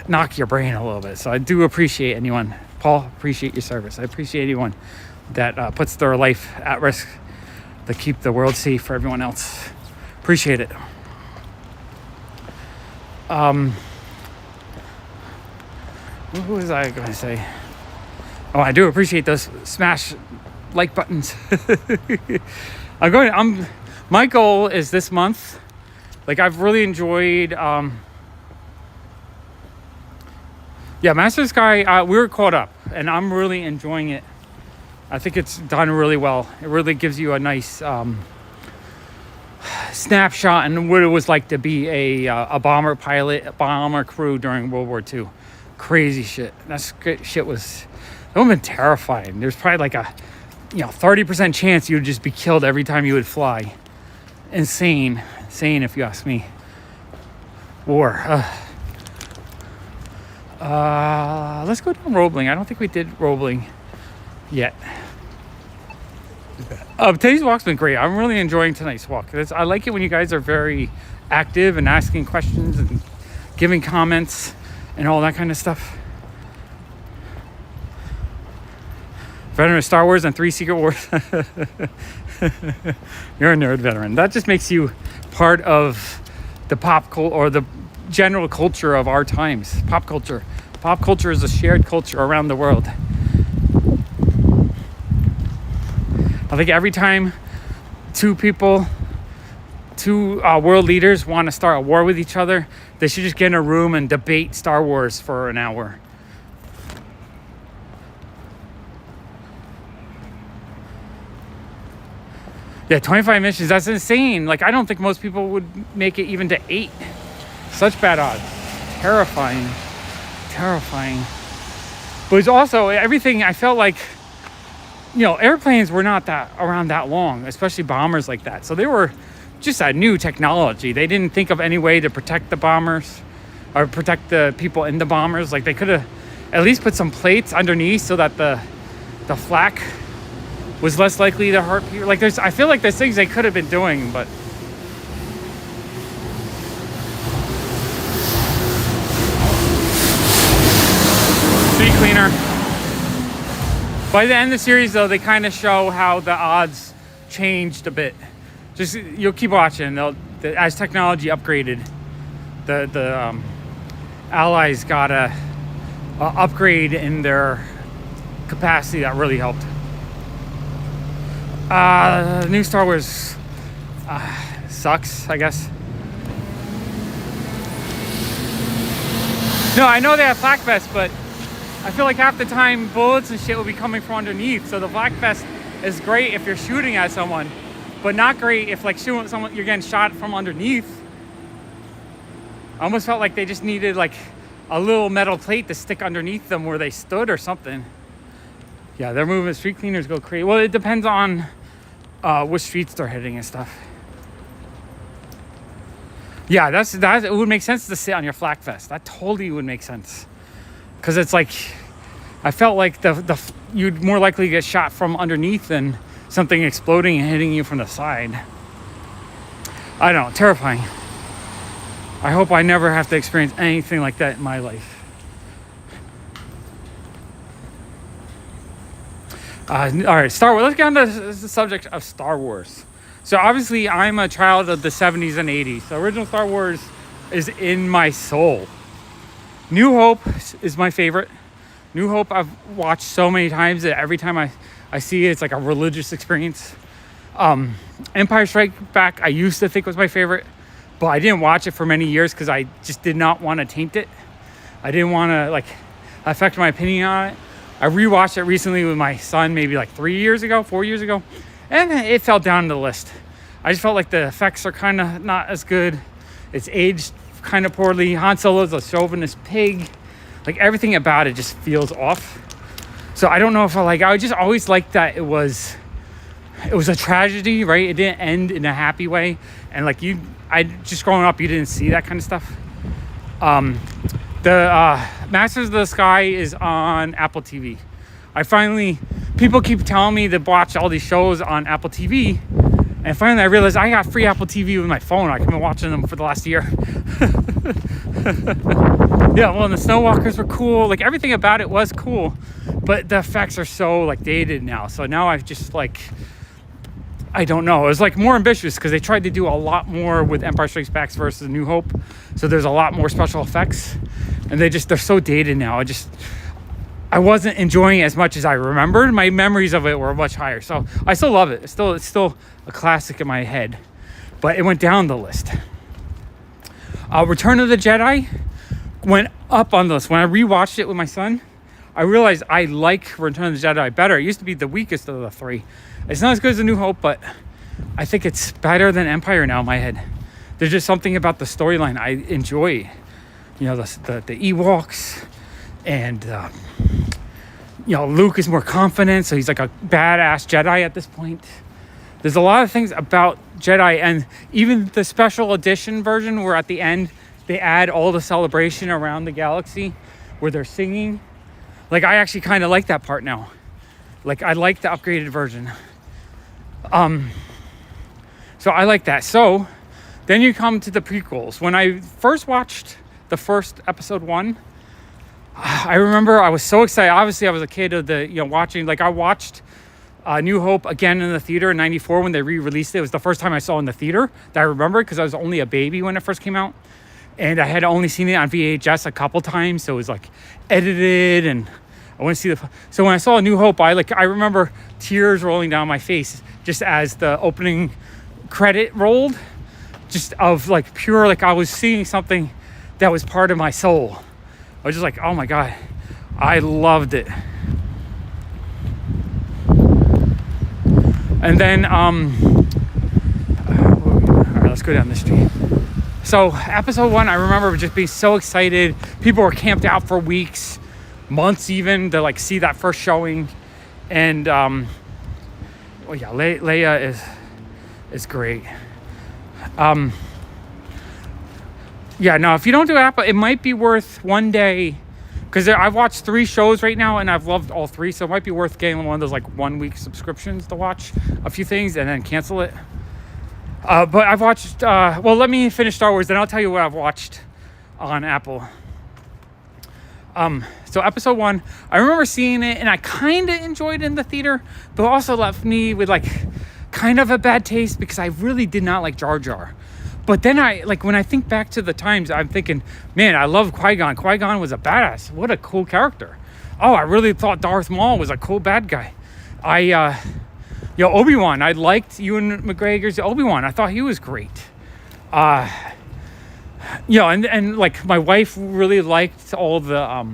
knock your brain a little bit. So I do appreciate anyone, Paul, appreciate your service. I appreciate anyone that puts their life at risk to keep the world safe for everyone else. Appreciate it. What was I going to say? Oh, I do appreciate those smash like buttons. My goal is this month. Like, I've really enjoyed, Master of the Sky, we were caught up, and I'm really enjoying it. I think it's done really well. It really gives you a nice snapshot on what it was like to be a bomber pilot, a bomber crew during World War II. Crazy shit. That shit would have been terrifying. There's probably like a 30% chance you would just be killed every time you would fly. Insane if you ask me. War. Let's go down Roebling. I don't think we did Roebling yet. Today's walk's been great. I'm really enjoying tonight's walk. I like it when you guys are very active and asking questions and giving comments and all that kind of stuff. Veteran of Star Wars and 3 Secret Wars. You're a nerd veteran. That just makes you part of the pop culture or the general culture of our times. Pop culture. Pop culture is a shared culture around the world. I think every time two world leaders want to start a war with each other, they should just get in a room and debate Star Wars for an hour. Yeah, 25 missions, that's insane. Like, I don't think most people would make it even to 8. Such bad odds. Terrifying. But it's also everything. I felt like, airplanes were not around that long, especially bombers like that. So they were just a new technology. They didn't think of any way to protect the bombers or protect the people in the bombers. Like, they could have at least put some plates underneath so that the flak was less likely to hurt people. Like, I feel like there's things they could have been doing, but street cleaner. By the end of the series, though, they kind of show how the odds changed a bit. Just, you'll keep watching. As technology upgraded, the Allies got a upgrade in their capacity that really helped. New Star Wars sucks, I guess. No, I know they have flak vests, but I feel like half the time bullets and shit will be coming from underneath. So the flak vest is great if you're shooting at someone, but not great if, like, shooting at someone, you're getting shot from underneath. I almost felt like they just needed, like, a little metal plate to stick underneath them where they stood or something. Yeah, they're moving. Street cleaners go crazy. Well, it depends on which streets they're hitting and stuff. Yeah, that. It would make sense to sit on your flak vest. That totally would make sense. Because it's like, I felt like you'd more likely get shot from underneath than something exploding and hitting you from the side. I don't know, terrifying. I hope I never have to experience anything like that in my life. All right, Star Wars. Let's get on to the subject of Star Wars. So obviously, I'm a child of the 70s and 80s. So original Star Wars is in my soul. New Hope is my favorite. New Hope I've watched so many times that every time I see it, it's like a religious experience. Empire Strikes Back, I used to think was my favorite, but I didn't watch it for many years because I just did not want to taint it. I didn't want to affect my opinion on it. I rewatched it recently with my son, maybe like 4 years ago, and it fell down the list. I just felt like the effects are kind of not as good. It's aged kind of poorly. Han Solo's a chauvinist pig. Like, everything about it just feels off. So I don't know if I just always liked that it was a tragedy, right? It didn't end in a happy way. And just growing up, you didn't see that kind of stuff. The Masters of the Sky is on Apple TV. People keep telling me to watch all these shows on Apple TV, and finally I realized I got free Apple TV with my phone. I've been watching them for the last year. Yeah, well, the Snowwalkers were cool. Like, everything about it was cool, but the effects are so like dated now. So now I've just like, I don't know. It was like more ambitious because they tried to do a lot more with Empire Strikes Back versus New Hope. So there's a lot more special effects, and they're so dated now. I wasn't enjoying it as much as I remembered. My memories of it were much higher. So I still love it. It's still a classic in my head, but it went down the list. Return of the Jedi went up on the list. When I rewatched it with my son, I realized I like Return of the Jedi better. It used to be the weakest of the three. It's not as good as A New Hope, but I think it's better than Empire now in my head. There's just something about the storyline I enjoy. You know, the Ewoks, and you know, Luke is more confident, so he's like a badass Jedi at this point. There's a lot of things about Jedi, and even the special edition version where at the end they add all the celebration around the galaxy where they're singing. Like, I actually kind of like that part now. Like, I like the upgraded version. So I like that. So then you come to the prequels. When I first watched the first episode 1, I remember I was so excited. Obviously, I was a kid of watching. Like, I watched New Hope again in the theater in '94 when they re-released it. It was the first time I saw it in the theater that I remember, because I was only a baby when it first came out, and I had only seen it on VHS a couple times, so it was like edited, and I want to see so when I saw A New Hope, I remember tears rolling down my face just as the opening credit rolled, just of like pure, like I was seeing something that was part of my soul. I was just like, oh my God, I loved it. And then, all right, let's go down the street. So episode 1, I remember just being so excited. People were camped out for weeks, months even, to like see that first showing. And Leia is great. If you don't do Apple, it might be worth one day, because I've watched 3 shows right now and I've loved all 3, so it might be worth getting one of those like 1-week subscriptions to watch a few things and then cancel it. But I've watched, let me finish Star Wars, then I'll tell you what I've watched on Apple. So episode 1, I remember seeing it and I kind of enjoyed it in the theater, but also left me with like kind of a bad taste because I really did not like Jar Jar. But then when I think back to the times, I'm thinking, man, I love Qui-Gon. Qui-Gon was a badass. What a cool character. Oh, I really thought Darth Maul was a cool bad guy. Obi-Wan, I liked Ewan McGregor's Obi-Wan. I thought he was great. And like my wife really liked all the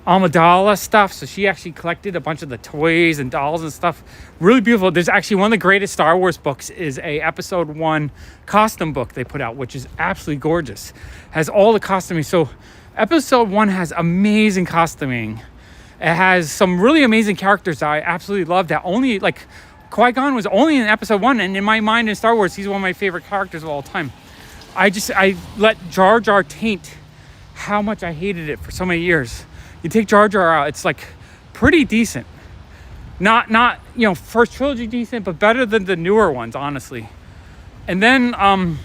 Amidala stuff, so she actually collected a bunch of the toys and dolls and stuff. Really beautiful. There's actually one of the greatest Star Wars books is a episode 1 costume book they put out, which is absolutely gorgeous. Has all the costuming. So episode 1 has amazing costuming. It has some really amazing characters that I absolutely love, that only, like, Qui-Gon was only in episode 1, and in my mind in Star Wars, he's one of my favorite characters of all time. I let Jar Jar taint how much I hated it for so many years. You take Jar Jar out, it's like pretty decent. Not first trilogy decent, but better than the newer ones, honestly. And then, and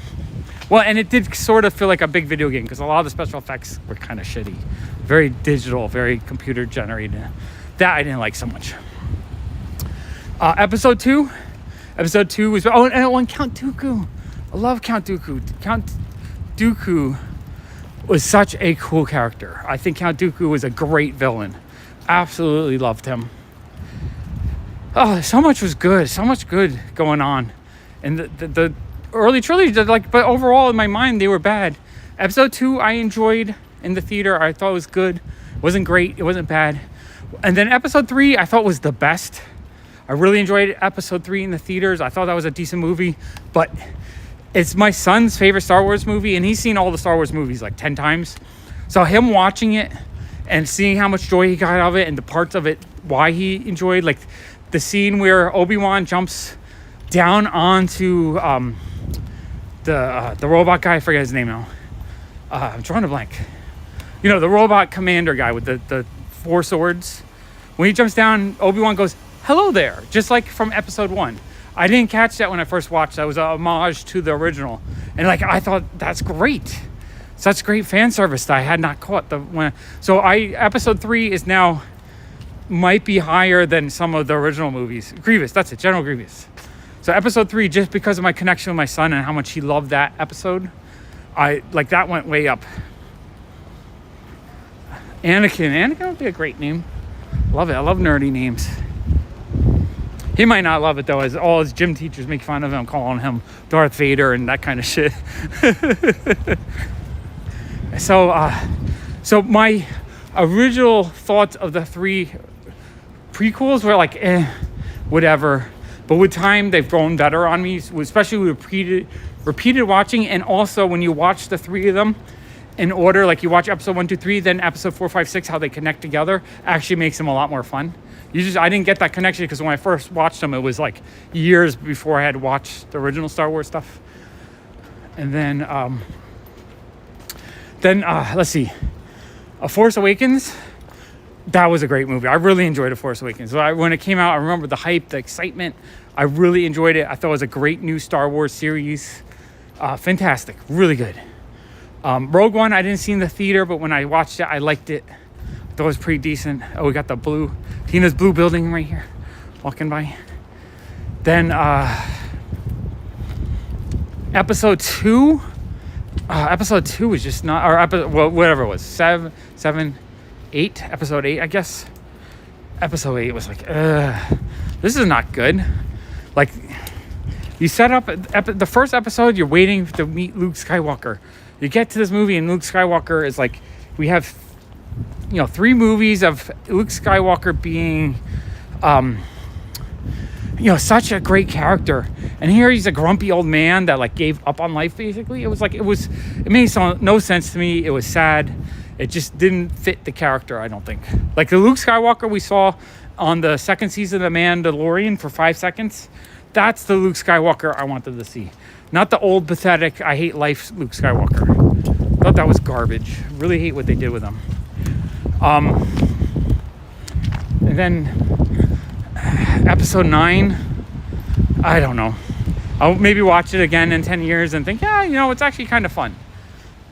it did sort of feel like a big video game because a lot of the special effects were kind of shitty. Very digital, very computer generated. That I didn't like so much. Episode 2 was, and Count Dooku. I love Count Dooku. Count Dooku was such a cool character. I think Count Dooku was a great villain. Absolutely loved him. Oh, so much was good. So much good going on. And the early trilogy, but overall in my mind, they were bad. Episode 2, I enjoyed in the theater. I thought it was good. It wasn't great. It wasn't bad. And then episode 3, I thought was the best. I really enjoyed episode 3 in the theaters. I thought that was a decent movie, but it's my son's favorite Star Wars movie, and he's seen all the Star Wars movies like 10 times. So him watching it and seeing how much joy he got out of it and the parts of it, why he enjoyed, like the scene where Obi-Wan jumps down onto the robot guy, I forget his name now. I'm drawing a blank. You know, the robot commander guy with the 4 swords. When he jumps down, Obi-Wan goes, "Hello there," just like from episode 1. I didn't catch that when I first watched. That was a homage to the original, and like I thought that's great. Such great fan service that I had not caught So episode 3 is now might be higher than some of the original movies. Grievous, that's it, General Grievous. So episode 3, just because of my connection with my son and how much he loved that episode, that went way up. Anakin would be a great name. Love it. I love nerdy names. He might not love it though, as all his gym teachers make fun of him, calling him Darth Vader and that kind of shit. So my original thoughts of the 3 prequels were like, whatever. But with time, they've grown better on me, especially with repeated watching. And also when you watch the 3 of them in order, like you watch episode 1, 2, 3, then episode 4, 5, 6, how they connect together actually makes them a lot more fun. I didn't get that connection because when I first watched them, it was like years before I had watched the original Star Wars stuff. And then let's see, A Force Awakens. That was a great movie. I really enjoyed A Force Awakens. When it came out, I remember the hype, the excitement. I really enjoyed it. I thought it was a great new Star Wars series. Fantastic, really good. Rogue One, I didn't see in the theater, but when I watched it, I liked it. I thought it was pretty decent. Oh, we got the Tina's blue building right here, walking by. Then episode 2. Episode 2 was just not, whatever it was, 7, 8, episode 8, I guess. Episode 8 was like, this is not good. Like, you set up the first episode, you're waiting to meet Luke Skywalker. You get to this movie and Luke Skywalker is like, we have, 3 movies of Luke Skywalker being, such a great character. And here he's a grumpy old man that like gave up on life, basically. It made no sense to me. It was sad. It just didn't fit the character, I don't think. Like the Luke Skywalker we saw on the 2nd season of The Mandalorian for 5 seconds, that's the Luke Skywalker I wanted to see. Not the old, pathetic, I hate life Luke Skywalker. I thought that was garbage. Really hate what they did with him. And then episode 9, I don't know. I'll maybe watch it again in 10 years and think, it's actually kind of fun.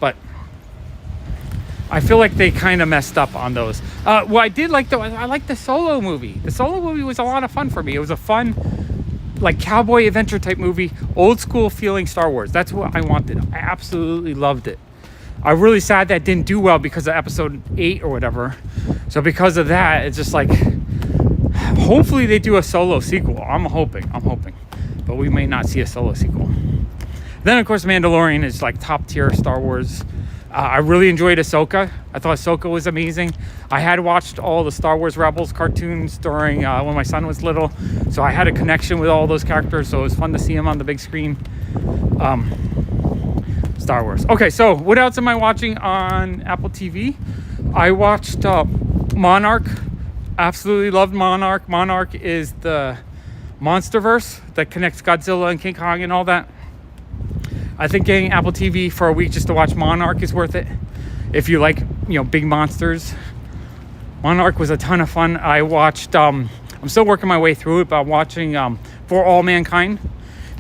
But I feel like they kind of messed up on those. What I did like, though, I liked the Solo movie. The Solo movie was a lot of fun for me. It was a fun, like, cowboy adventure type movie. Old school feeling Star Wars. That's what I wanted. I absolutely loved it. I'm really sad that it didn't do well because of episode 8 or whatever. So because of that, it's just like, hopefully they do a Solo sequel. I'm hoping. But we may not see a Solo sequel. Then, of course, Mandalorian is like top tier Star Wars. I really enjoyed Ahsoka. I thought Ahsoka was amazing. I had watched all the Star Wars Rebels cartoons during when my son was little. So I had a connection with all those characters. So it was fun to see them on the big screen. Star Wars. Okay, so what else am I watching on Apple TV? I watched Monarch. Absolutely loved Monarch. Monarch is the Monsterverse that connects Godzilla and King Kong and all that. I think getting Apple TV for a week just to watch Monarch is worth it. If you like, big monsters. Monarch was a ton of fun. I watched, I'm still working my way through it, but I'm watching For All Mankind.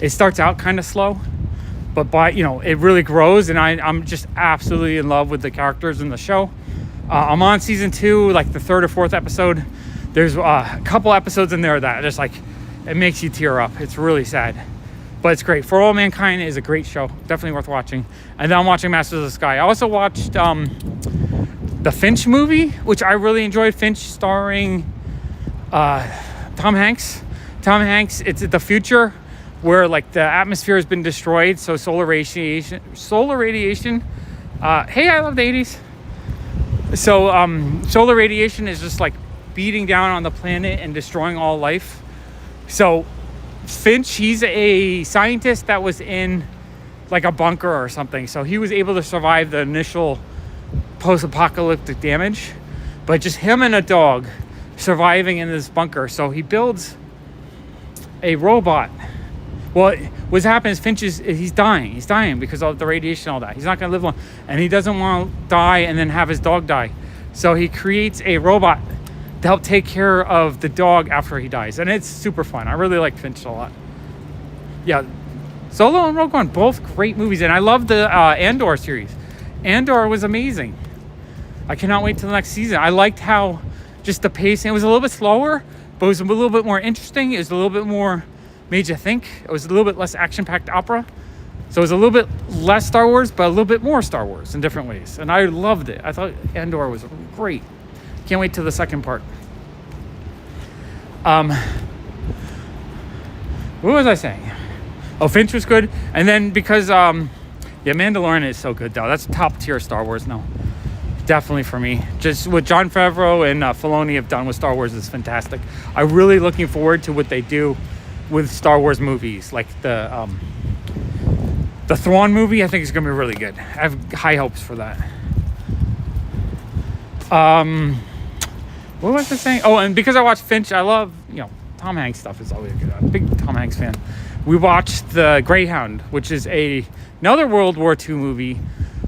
It starts out kind of slow, but it really grows, and I'm just absolutely in love with the characters in the show. I'm on season 2, like the 3rd or 4th episode. There's a couple episodes in there that just like, it makes you tear up. It's really sad, but it's great. For All Mankind is a great show. Definitely worth watching. And then I'm watching Masters of the Sky. I also watched the Finch movie, which I really enjoyed. Finch starring Tom Hanks. Tom Hanks, it's the future where like the atmosphere has been destroyed. So solar radiation. Hey, I love the 80s. So solar radiation is just like beating down on the planet and destroying all life. So Finch, he's a scientist that was in like a bunker or something. So he was able to survive the initial post-apocalyptic damage, but just him and a dog surviving in this bunker. So he builds a robot Well, what's happening is Finch he's dying. He's dying because of the radiation and all that. He's not going to live long. And he doesn't want to die and then have his dog die. So he creates a robot to help take care of the dog after he dies. And it's super fun. I really like Finch a lot. Yeah, Solo and Rogue One, both great movies. And I love the Andor series. Andor was amazing. I cannot wait till the next season. I liked how just the pacing, it was a little bit slower, but it was a little bit more interesting. It was a little bit more made you think. It was a little bit less action-packed opera. So it was a little bit less Star Wars, but a little bit more Star Wars in different ways. And I loved it. I thought Andor was great. Can't wait till the second part. What was I saying? Oh, Finch was good. And then because, Mandalorian is so good, though. That's top tier Star Wars now. Definitely for me. Just what Jon Favreau and Filoni have done with Star Wars is fantastic. I'm really looking forward to what they do with Star Wars movies. Like the Thrawn movie, I think is going to be really good. I have high hopes for that. What was I saying? Oh, and because I watched Finch, I love, Tom Hanks stuff is always good. I'm a big Tom Hanks fan. We watched The Greyhound, which is another World War II movie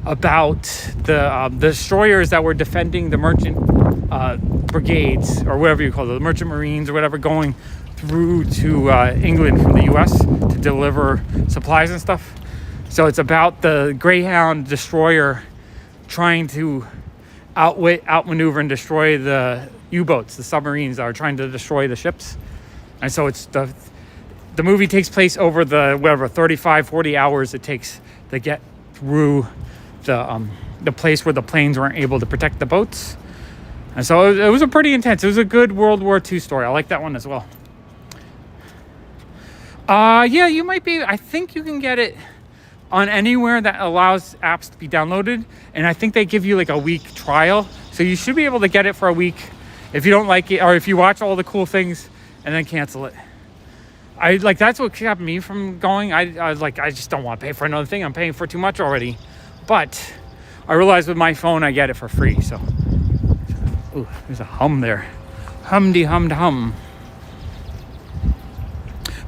about the destroyers that were defending the merchant brigades, or whatever you call it, the merchant marines or whatever, going through to England from the US to deliver supplies and stuff. So it's about the Greyhound destroyer trying to outmaneuver and destroy the U-boats, the submarines that are trying to destroy the ships. And so it's the movie takes place over the 35, 40 hours it takes to get through the place where the planes weren't able to protect the boats. And so it was a pretty intense. It was a good World War II story. I like that one as well. Yeah, you might be. I think you can get it on anywhere that allows apps to be downloaded. And I think they give you like a week trial. So you should be able to get it for a week if you don't like it, or if you watch all the cool things and then cancel it. That's what kept me from going. I was like, I just don't want to pay for another thing. I'm paying for too much already. But I realized with my phone, I get it for free. So, ooh, there's a hum there. Hum.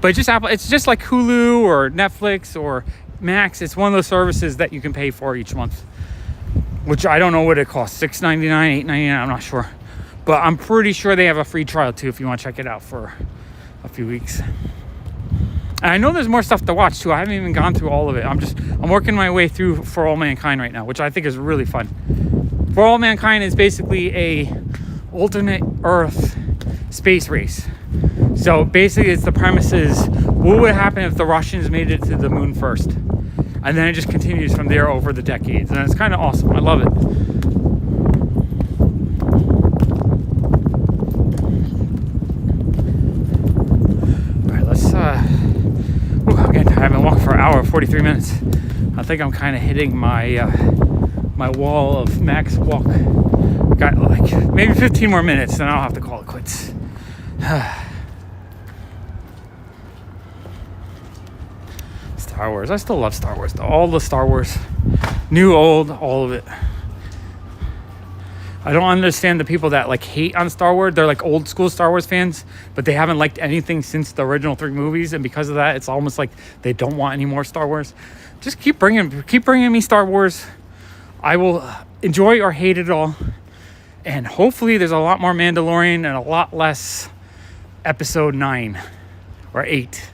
But it's just like Hulu or Netflix or Max. It's one of those services that you can pay for each month, which I don't know what it costs. $6.99, $8.99, I'm not sure. But I'm pretty sure they have a free trial too if you want to check it out for a few weeks. And I know there's more stuff to watch too. I haven't even gone through all of it. I'm working my way through For All Mankind right now, which I think is really fun. For All Mankind is basically a alternate Earth space race. So basically the premise is, what would happen if the Russians made it to the moon first? And then it just continues from there over the decades. And it's kind of awesome. I love it. I've been walking for an hour, 43 minutes. I think I'm kind of hitting my my wall of max walk. Got like maybe 15 more minutes, then I'll have to call it quits. Star Wars. I still love Star Wars though. All the Star Wars. New, old, all of it. I don't understand the people that like hate on Star Wars. They're like old school Star Wars fans, but they haven't liked anything since the original 3 movies, and because of that, it's almost like they don't want any more Star Wars. Just keep bringing me Star Wars. I will enjoy or hate it all, and hopefully, there's a lot more Mandalorian and a lot less Episode 9 or 8.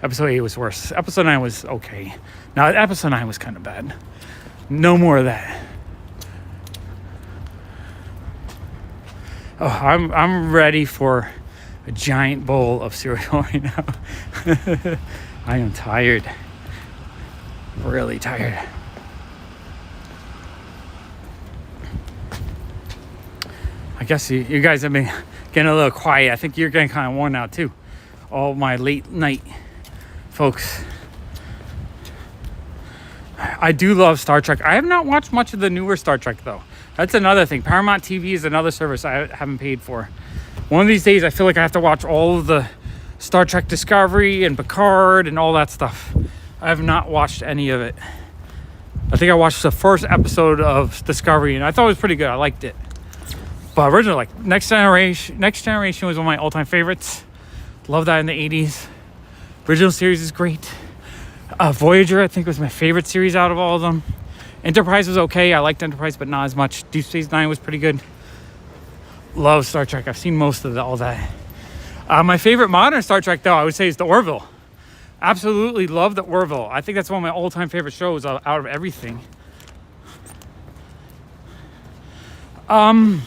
Episode 8 was worse. Episode 9 was okay. Now, Episode 9 was kind of bad. No more of that. Oh, I'm ready for a giant bowl of cereal right now. I am tired. Really tired. I guess you guys have been getting a little quiet. I think you're getting kind of worn out too. All my late night folks. I do love Star Trek. I have not watched much of the newer Star Trek though. That's another thing. Paramount TV is another service I haven't paid for. One of these days, I feel like I have to watch all of the Star Trek Discovery and Picard and all that stuff. I have not watched any of it. I think I watched the first episode of Discovery, and I thought it was pretty good. I liked it. But originally, like Next Generation was one of my all-time favorites. Love that in the 80s. Original series is great. Voyager, I think, was my favorite series out of all of them. Enterprise was okay. I liked Enterprise, but not as much. Deep Space Nine was pretty good. Love Star Trek. I've seen most of all that. My favorite modern Star Trek, though, I would say is The Orville. Absolutely love The Orville. I think that's one of my all-time favorite shows out of everything. I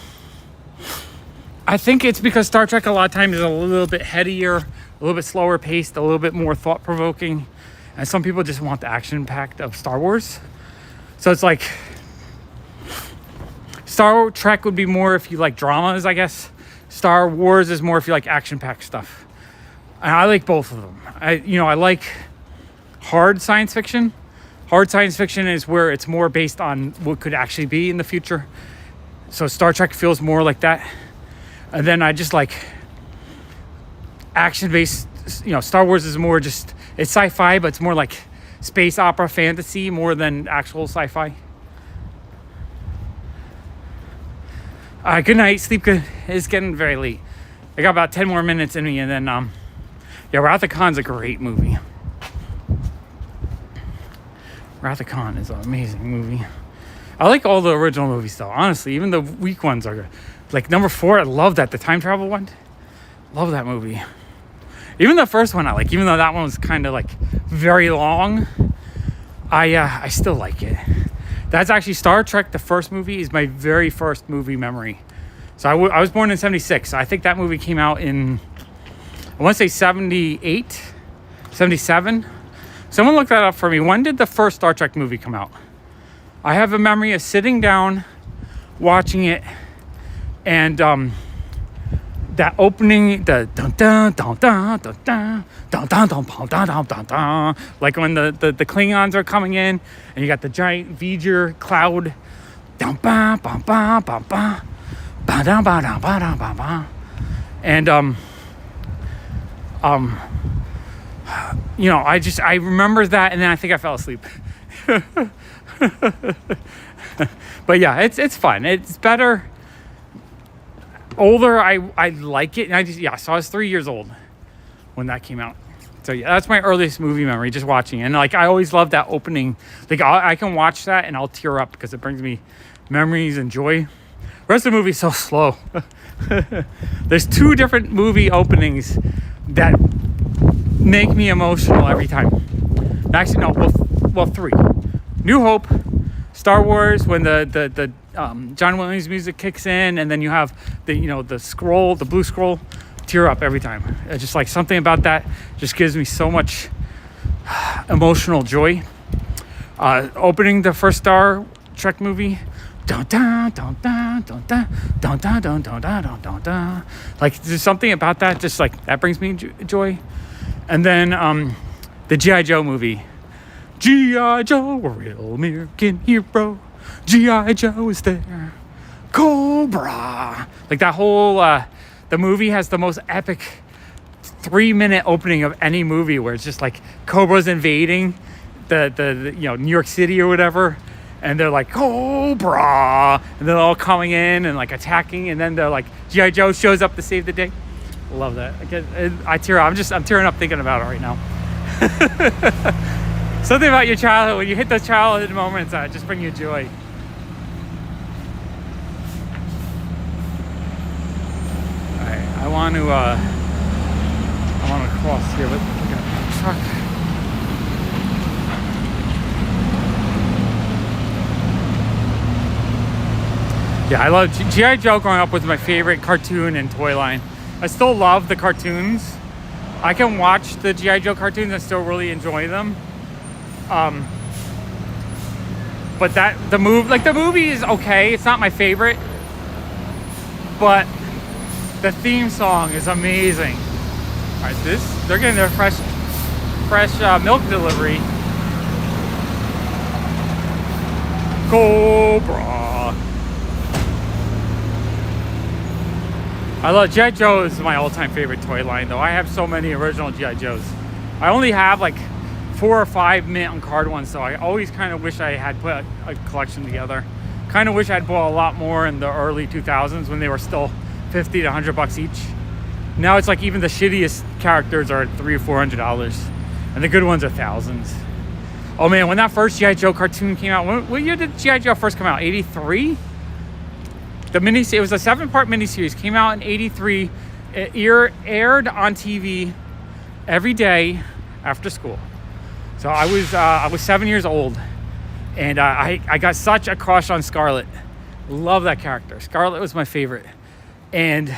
think it's because Star Trek a lot of times is a little bit headier, a little bit slower paced, a little bit more thought-provoking. And some people just want the action-packed of Star Wars. So it's like Star Trek would be more if you like dramas, I guess. Star Wars is more if you like action-packed stuff. And I like both of them. I like hard science fiction. Hard science fiction is where it's more based on what could actually be in the future. So Star Trek feels more like that. And then I just like action-based, Star Wars is more just, it's sci-fi, but it's more like space opera fantasy more than actual sci-fi. Good night, sleep good. It's getting very late. I got about 10 more minutes in me, and then Wrath of Khan's a great movie. Wrath of Khan is an amazing movie. I like all the original movies though, honestly. Even the weak ones are good. Like number 4, I love that, the time travel one. Love that movie. Even the first one I like, even though that one was kind of like very long, I still like it. That's actually Star Trek, the first movie, is my very first movie memory. So I was born in 76. So I think that movie came out in, I want to say 78, 77. Someone look that up for me. When did the first Star Trek movie come out? I have a memory of sitting down, watching it, and that opening, the dun dun dun dun dun dun dun dun dun dun dun dun dun, like when the Klingons are coming in, and you got the giant V'ger cloud, dun ba ba ba ba ba ba da ba da ba da ba ba, and I remember that, and then I think I fell asleep. But yeah, it's fun. It's better. Older, I like it, and so I was 3 years old when that came out. So yeah, that's my earliest movie memory, just watching it. And like I always loved that opening. Like I can watch that and I'll tear up because it brings me memories and joy. The rest of the movie is so slow. There's 2 different movie openings that make me emotional every time. Actually, no, well 3. New Hope, Star Wars, when the John Williams music kicks in, and then you have the scroll, the blue scroll, tear up every time. It's just like something about that just gives me so much emotional joy. Opening the first Star Trek movie, dun dun dun dun dun dun dun dun dun dun dun dun dun. Like there's something about that, just like that brings me joy. And then the G.I. Joe movie. G.I. Joe, a real American hero. G.I. Joe is there. Cobra. Like that whole, the movie has the most epic 3-minute opening of any movie where it's just like Cobra's invading the New York City or whatever. And they're like, Cobra. And they're all coming in and like attacking. And then they're like, G.I. Joe shows up to save the day. Love that. I tear up. I'm tearing up thinking about it right now. Something about your childhood, when you hit those childhood moments, just bring you joy. Alright, I want to cross here, but we got a truck. Yeah, I love G.I. Joe. Growing up was my favorite cartoon and toy line. I still love the cartoons. I can watch the G.I. Joe cartoons and still really enjoy them. But the movie is okay. It's not my favorite, but the theme song is amazing. All right, they're getting their fresh milk delivery. Cobra. I love G.I. Joe. Is my all-time favorite toy line, though. I have so many original G.I. Joes. I only have like 4 or 5 mint on card ones, so I always kind of wish I had put a collection together. Kind of wish I'd bought a lot more in the early 2000s when they were still $50 to $100 each. Now it's like even the shittiest characters are $300 or $400, and the good ones are thousands. Oh man, when that first G.I. Joe cartoon came out, what year did G.I. Joe first come out? 83? It was a 7-part miniseries. Came out in 83. It aired on TV every day after school. So I was 7 years old, and I got such a crush on Scarlet. Love that character. Scarlet was my favorite. And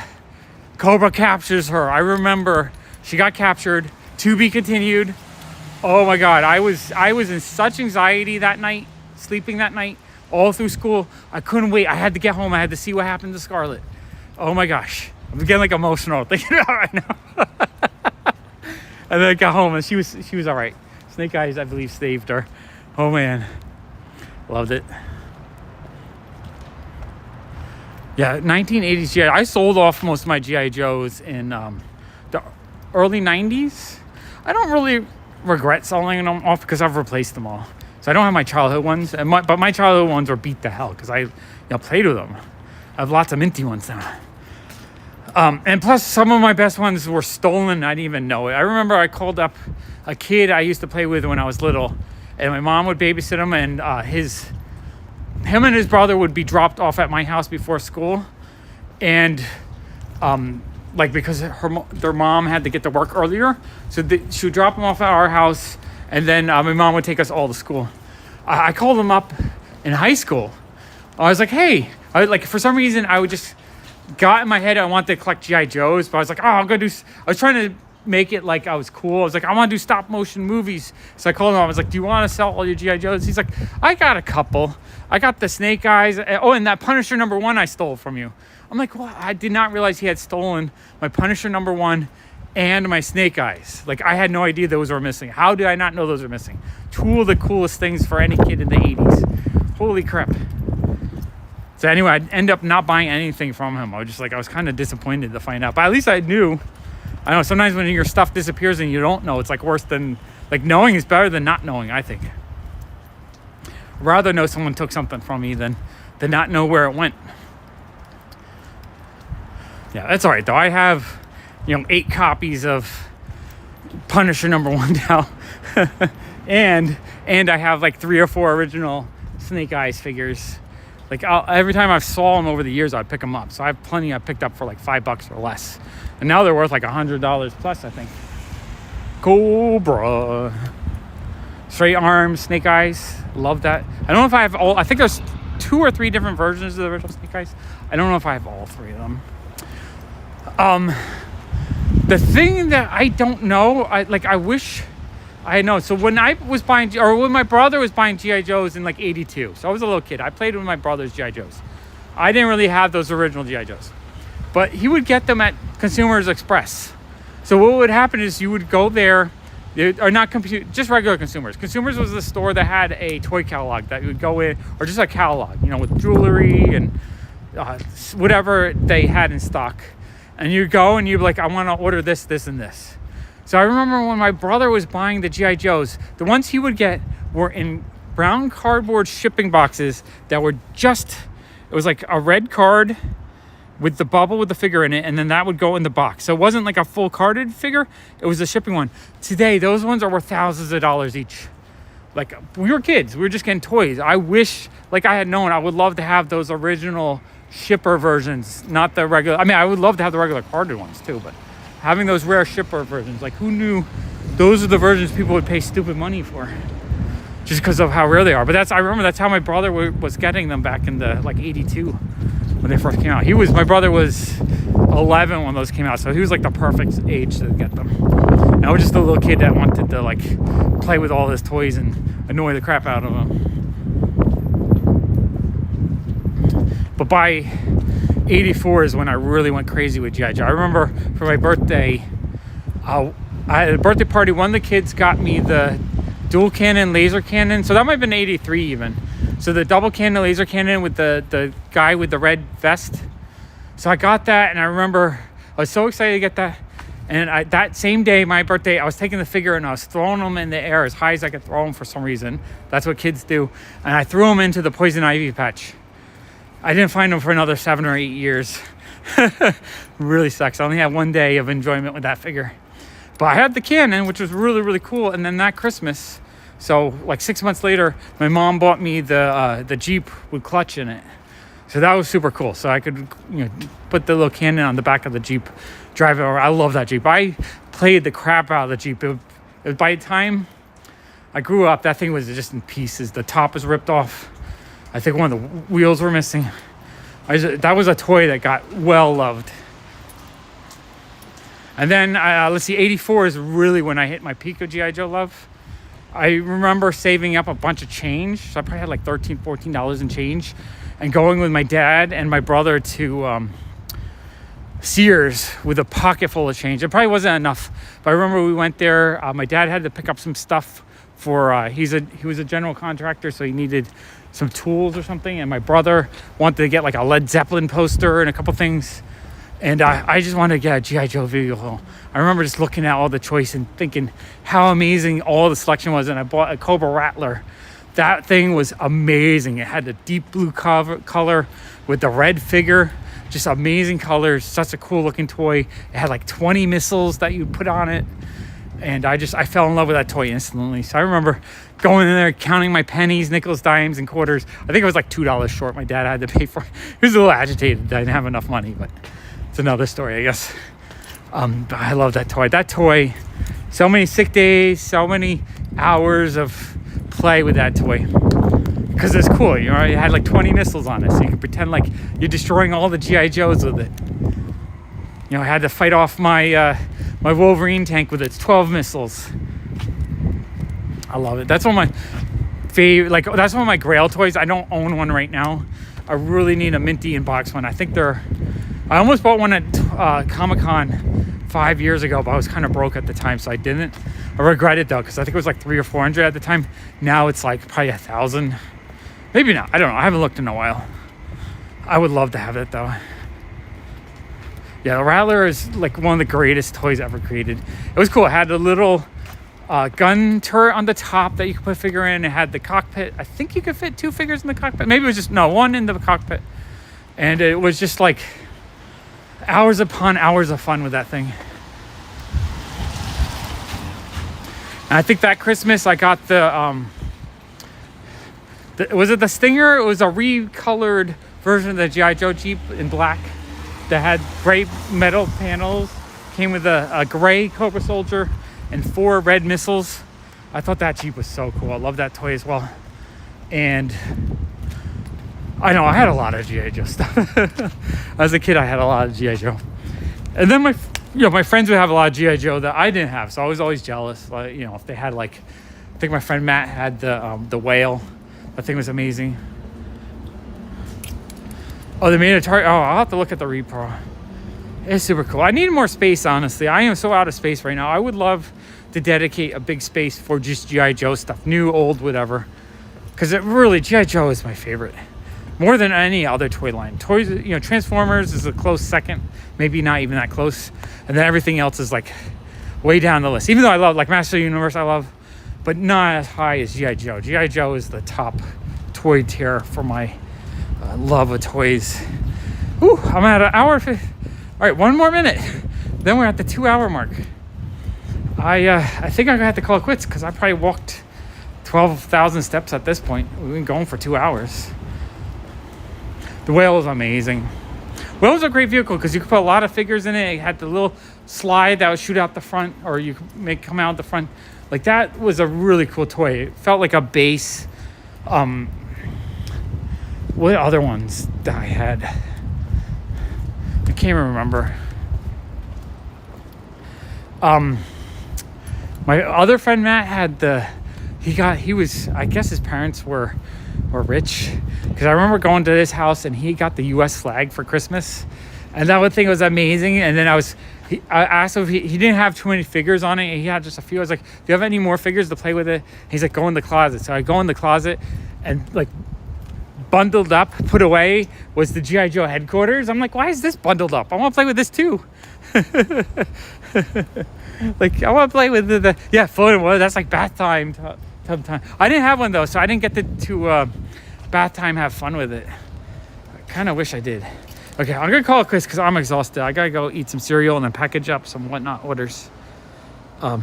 Cobra captures her. I remember she got captured. To be continued. Oh my God, I was in such anxiety that night, sleeping that night, all through school. I couldn't wait. I had to get home. I had to see what happened to Scarlet. Oh my gosh, I'm getting like emotional thinking about it right now. And then I got home and she was all right. Snake Eyes, I believe, saved her. Oh man, loved it. Yeah, 1980s GI. I sold off most of my GI Joes in the early 90s. I don't really regret selling them off because I've replaced them all. So I don't have my childhood ones, but my childhood ones were beat to hell because I played with them. I have lots of minty ones now. And plus, some of my best ones were stolen. I didn't even know it. I remember I called up a kid I used to play with when I was little, and my mom would babysit him, and him and his brother would be dropped off at my house before school, and because their mom had to get to work earlier, so she would drop them off at our house, and then my mom would take us all to school. I called them up in high school. I was like, hey, for some reason I would just got in my head I wanted to collect GI Joes, but I was like, I was trying to make it like I was cool. I was like, I want to do stop motion movies. So I called him. I was like, do you want to sell all your GI Joes? He's like, I got a couple. I got the Snake Eyes. Oh, and that Punisher #1 I stole from you. I'm like, well, I did not realize he had stolen my Punisher #1 and my Snake Eyes. Like, I had no idea those were missing. How did I not know those were missing? Two of the coolest things for any kid in the 80s. Holy crap. So anyway, I'd end up not buying anything from him. I was kind of disappointed to find out. But at least I knew. I know sometimes when your stuff disappears and you don't know, it's like worse than, like, knowing is better than not knowing, I think. I'd rather know someone took something from me than not know where it went. Yeah, that's all right, though. I have, 8 copies of Punisher #1 now. and I have, 3 or 4 original Snake Eyes figures. Like, every time I've saw them over the years, I'd pick them up. So I have plenty I picked up for $5 or less. And now they're worth $100 plus, I think. Cobra. Straight arms, Snake Eyes. Love that. I don't know if I have all. I think there's 2 or 3 different versions of the original Snake Eyes. I don't know if I have all 3 of them. The thing that I don't know, I wish I know. So when I was buying, or when my brother was buying G.I. Joes in 82, so I was a little kid. I played with my brother's G.I. Joes. I didn't really have those original G.I. Joes. But he would get them at Consumers Express. So what would happen is you would go there, or not just regular Consumers. Consumers was the store that had a toy catalog that you would go in, or just a catalog, with jewelry and whatever they had in stock. And you'd go and you'd be like, I want to order this, this, and this. So I remember when my brother was buying the G.I. Joes, the ones he would get were in brown cardboard shipping boxes that were it was like a red card with the bubble with the figure in it, and then that would go in the box. So it wasn't like a full carded figure, it was a shipping one. Today, those ones are worth thousands of dollars each. Like, we were kids, we were just getting toys. I wish, I had known, I would love to have those original shipper versions, not the regular. I would love to have the regular carded ones too, but having those rare shipper versions, who knew those are the versions people would pay stupid money for just because of how rare they are. But I remember that's how my brother was getting them back in the 82 when they first came out. My brother was 11 when those came out, so he was the perfect age to get them. And I was just a little kid that wanted to play with all his toys and annoy the crap out of them. But by 84 is when I really went crazy with G.I. Joe. I remember for my birthday, I had a birthday party. One of the kids got me the dual cannon laser cannon. So that might have been 83 even. So the double cannon laser cannon with the guy with the red vest. So I got that, and I remember I was so excited to get that. And that same day, my birthday, I was taking the figure and I was throwing them in the air as high as I could throw them for some reason. That's what kids do. And I threw them into the poison ivy patch. I didn't find them for another 7 or 8 years. Really sucks. I only had 1 day of enjoyment with that figure. But I had the Cannon, which was really, really cool. And then that Christmas, so like 6 months later, my mom bought me the Jeep with clutch in it. So that was super cool. So I could, put the little Cannon on the back of the Jeep, drive it over. I love that Jeep. I played the crap out of the Jeep. By the time I grew up, that thing was just in pieces. The top was ripped off. I think one of the wheels were missing. That was a toy that got well loved. And then, let's see, 84 is really when I hit my peak of G.I. Joe love. I remember saving up a bunch of change. So I probably had like $13, $14 in change. And going with my dad and my brother to Sears with a pocket full of change. It probably wasn't enough. But I remember we went there. My dad had to pick up some stuff for, he was a general contractor, so he needed some tools or something. And my brother wanted to get like a Led Zeppelin poster and a couple things. And I just wanted to get a G.I. Joe vehicle. I remember just looking at all the choice and thinking how amazing all the selection was. And I bought a Cobra Rattler. That thing was amazing. It had the deep blue color with the red figure. Just amazing colors. Such a cool looking toy. It had like 20 missiles that you put on it. And I fell in love with that toy instantly. So I remember going in there, counting my pennies, nickels, dimes, and quarters. I think it was like $2 short. My dad had to pay for it. He was a little agitated. I didn't have enough money, but it's another story, I guess. But I love that toy. That toy, so many sick days, so many hours of play with that toy. Because it's cool, it had like 20 missiles on it, so you could pretend like you're destroying all the G.I. Joes with it. I had to fight off my my Wolverine tank with its 12 missiles. I love it. That's one of my favorite, that's one of my Grail toys. I don't own one right now. I really need a minty inbox one. I almost bought one at Comic-Con 5 years ago, but I was kind of broke at the time, so I didn't. I regret it though, because I think it was like $300 or $400 at the time. Now it's like probably $1,000. Maybe not. I don't know. I haven't looked in a while. I would love to have it though. Yeah, the Rattler is like one of the greatest toys ever created. It was cool. It had a little gun turret on the top that you could put a figure in. It had the cockpit. I think you could fit 2 figures in the cockpit. Maybe it was just, one in the cockpit. And it was just like hours upon hours of fun with that thing. And I think that Christmas I got was it the Stinger? It was a recolored version of the G.I. Joe Jeep in black that had gray metal panels. Came with a gray Cobra Soldier and 4 red missiles. I thought that Jeep was so cool. I love that toy as well. And I know I had a lot of G.I. Joe stuff. As a kid, I had a lot of G.I. Joe. And then my friends would have a lot of G.I. Joe that I didn't have. So I was always jealous. If they had I think my friend Matt had the Whale. That thing was amazing. Oh, they made a target. Oh, I'll have to look at the repro. It's super cool. I need more space, honestly. I am so out of space right now. I would love to dedicate a big space for just G.I. Joe stuff. New, old, whatever. Because G.I. Joe is my favorite. More than any other toy line. Toys, Transformers is a close second. Maybe not even that close. And then everything else is like way down the list. Even though I love, like Master of the Universe, I love. But not as high as G.I. Joe. G.I. Joe is the top toy tier for my love of toys. Ooh, I'm at an hour. All right, 1 more minute. Then we're at the 2-hour mark. I think I'm gonna have to call it quits because I probably walked 12,000 steps at this point. We've been going for 2 hours. The Whale is amazing. Whale was a great vehicle because you could put a lot of figures in it. It had the little slide that would shoot out the front, or you could make come out the front. Like, that was a really cool toy. It felt like a base. What other ones that I had? I can't remember. My other friend Matt had I guess his parents were rich, because I remember going to his house and he got the US flag for Christmas, and that one thing was amazing. And then I asked him if he didn't have too many figures on it. He had just a few. I was like, do you have any more figures to play with it? He's like, go in the closet. So I go in the closet, and like bundled up, put away, was the G.I. Joe headquarters. I'm like, why is this bundled up? I want to play with this too. Like, I want to play with the photo. Well, that's like bath time, tub time. I didn't have one though, so I didn't get to bath time have fun with it. Kind of wish I did. Okay, I'm gonna call it quits because I'm exhausted. I gotta go eat some cereal and then package up some whatnot orders. Got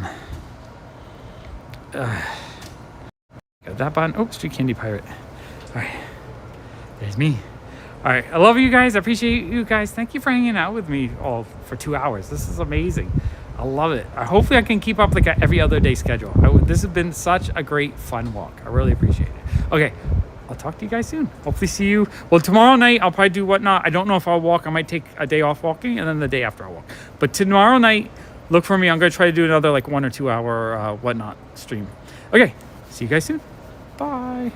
that button. Oh, Street Candy Pirate. All right, there's me. All right, I love you guys. I appreciate you guys. Thank you for hanging out with me all for 2 hours. This is amazing. I love it. Hopefully I can keep up like a every other day schedule. This has been such a great fun walk. I really appreciate it. Okay, I'll talk to you guys soon. Hopefully see you. Well, tomorrow night I'll probably do whatnot. I don't know if I'll walk. I might take a day off walking and then the day after I'll walk. But tomorrow night, look for me. I'm gonna try to do another like 1 or 2 hour whatnot stream. Okay, see you guys soon. Bye.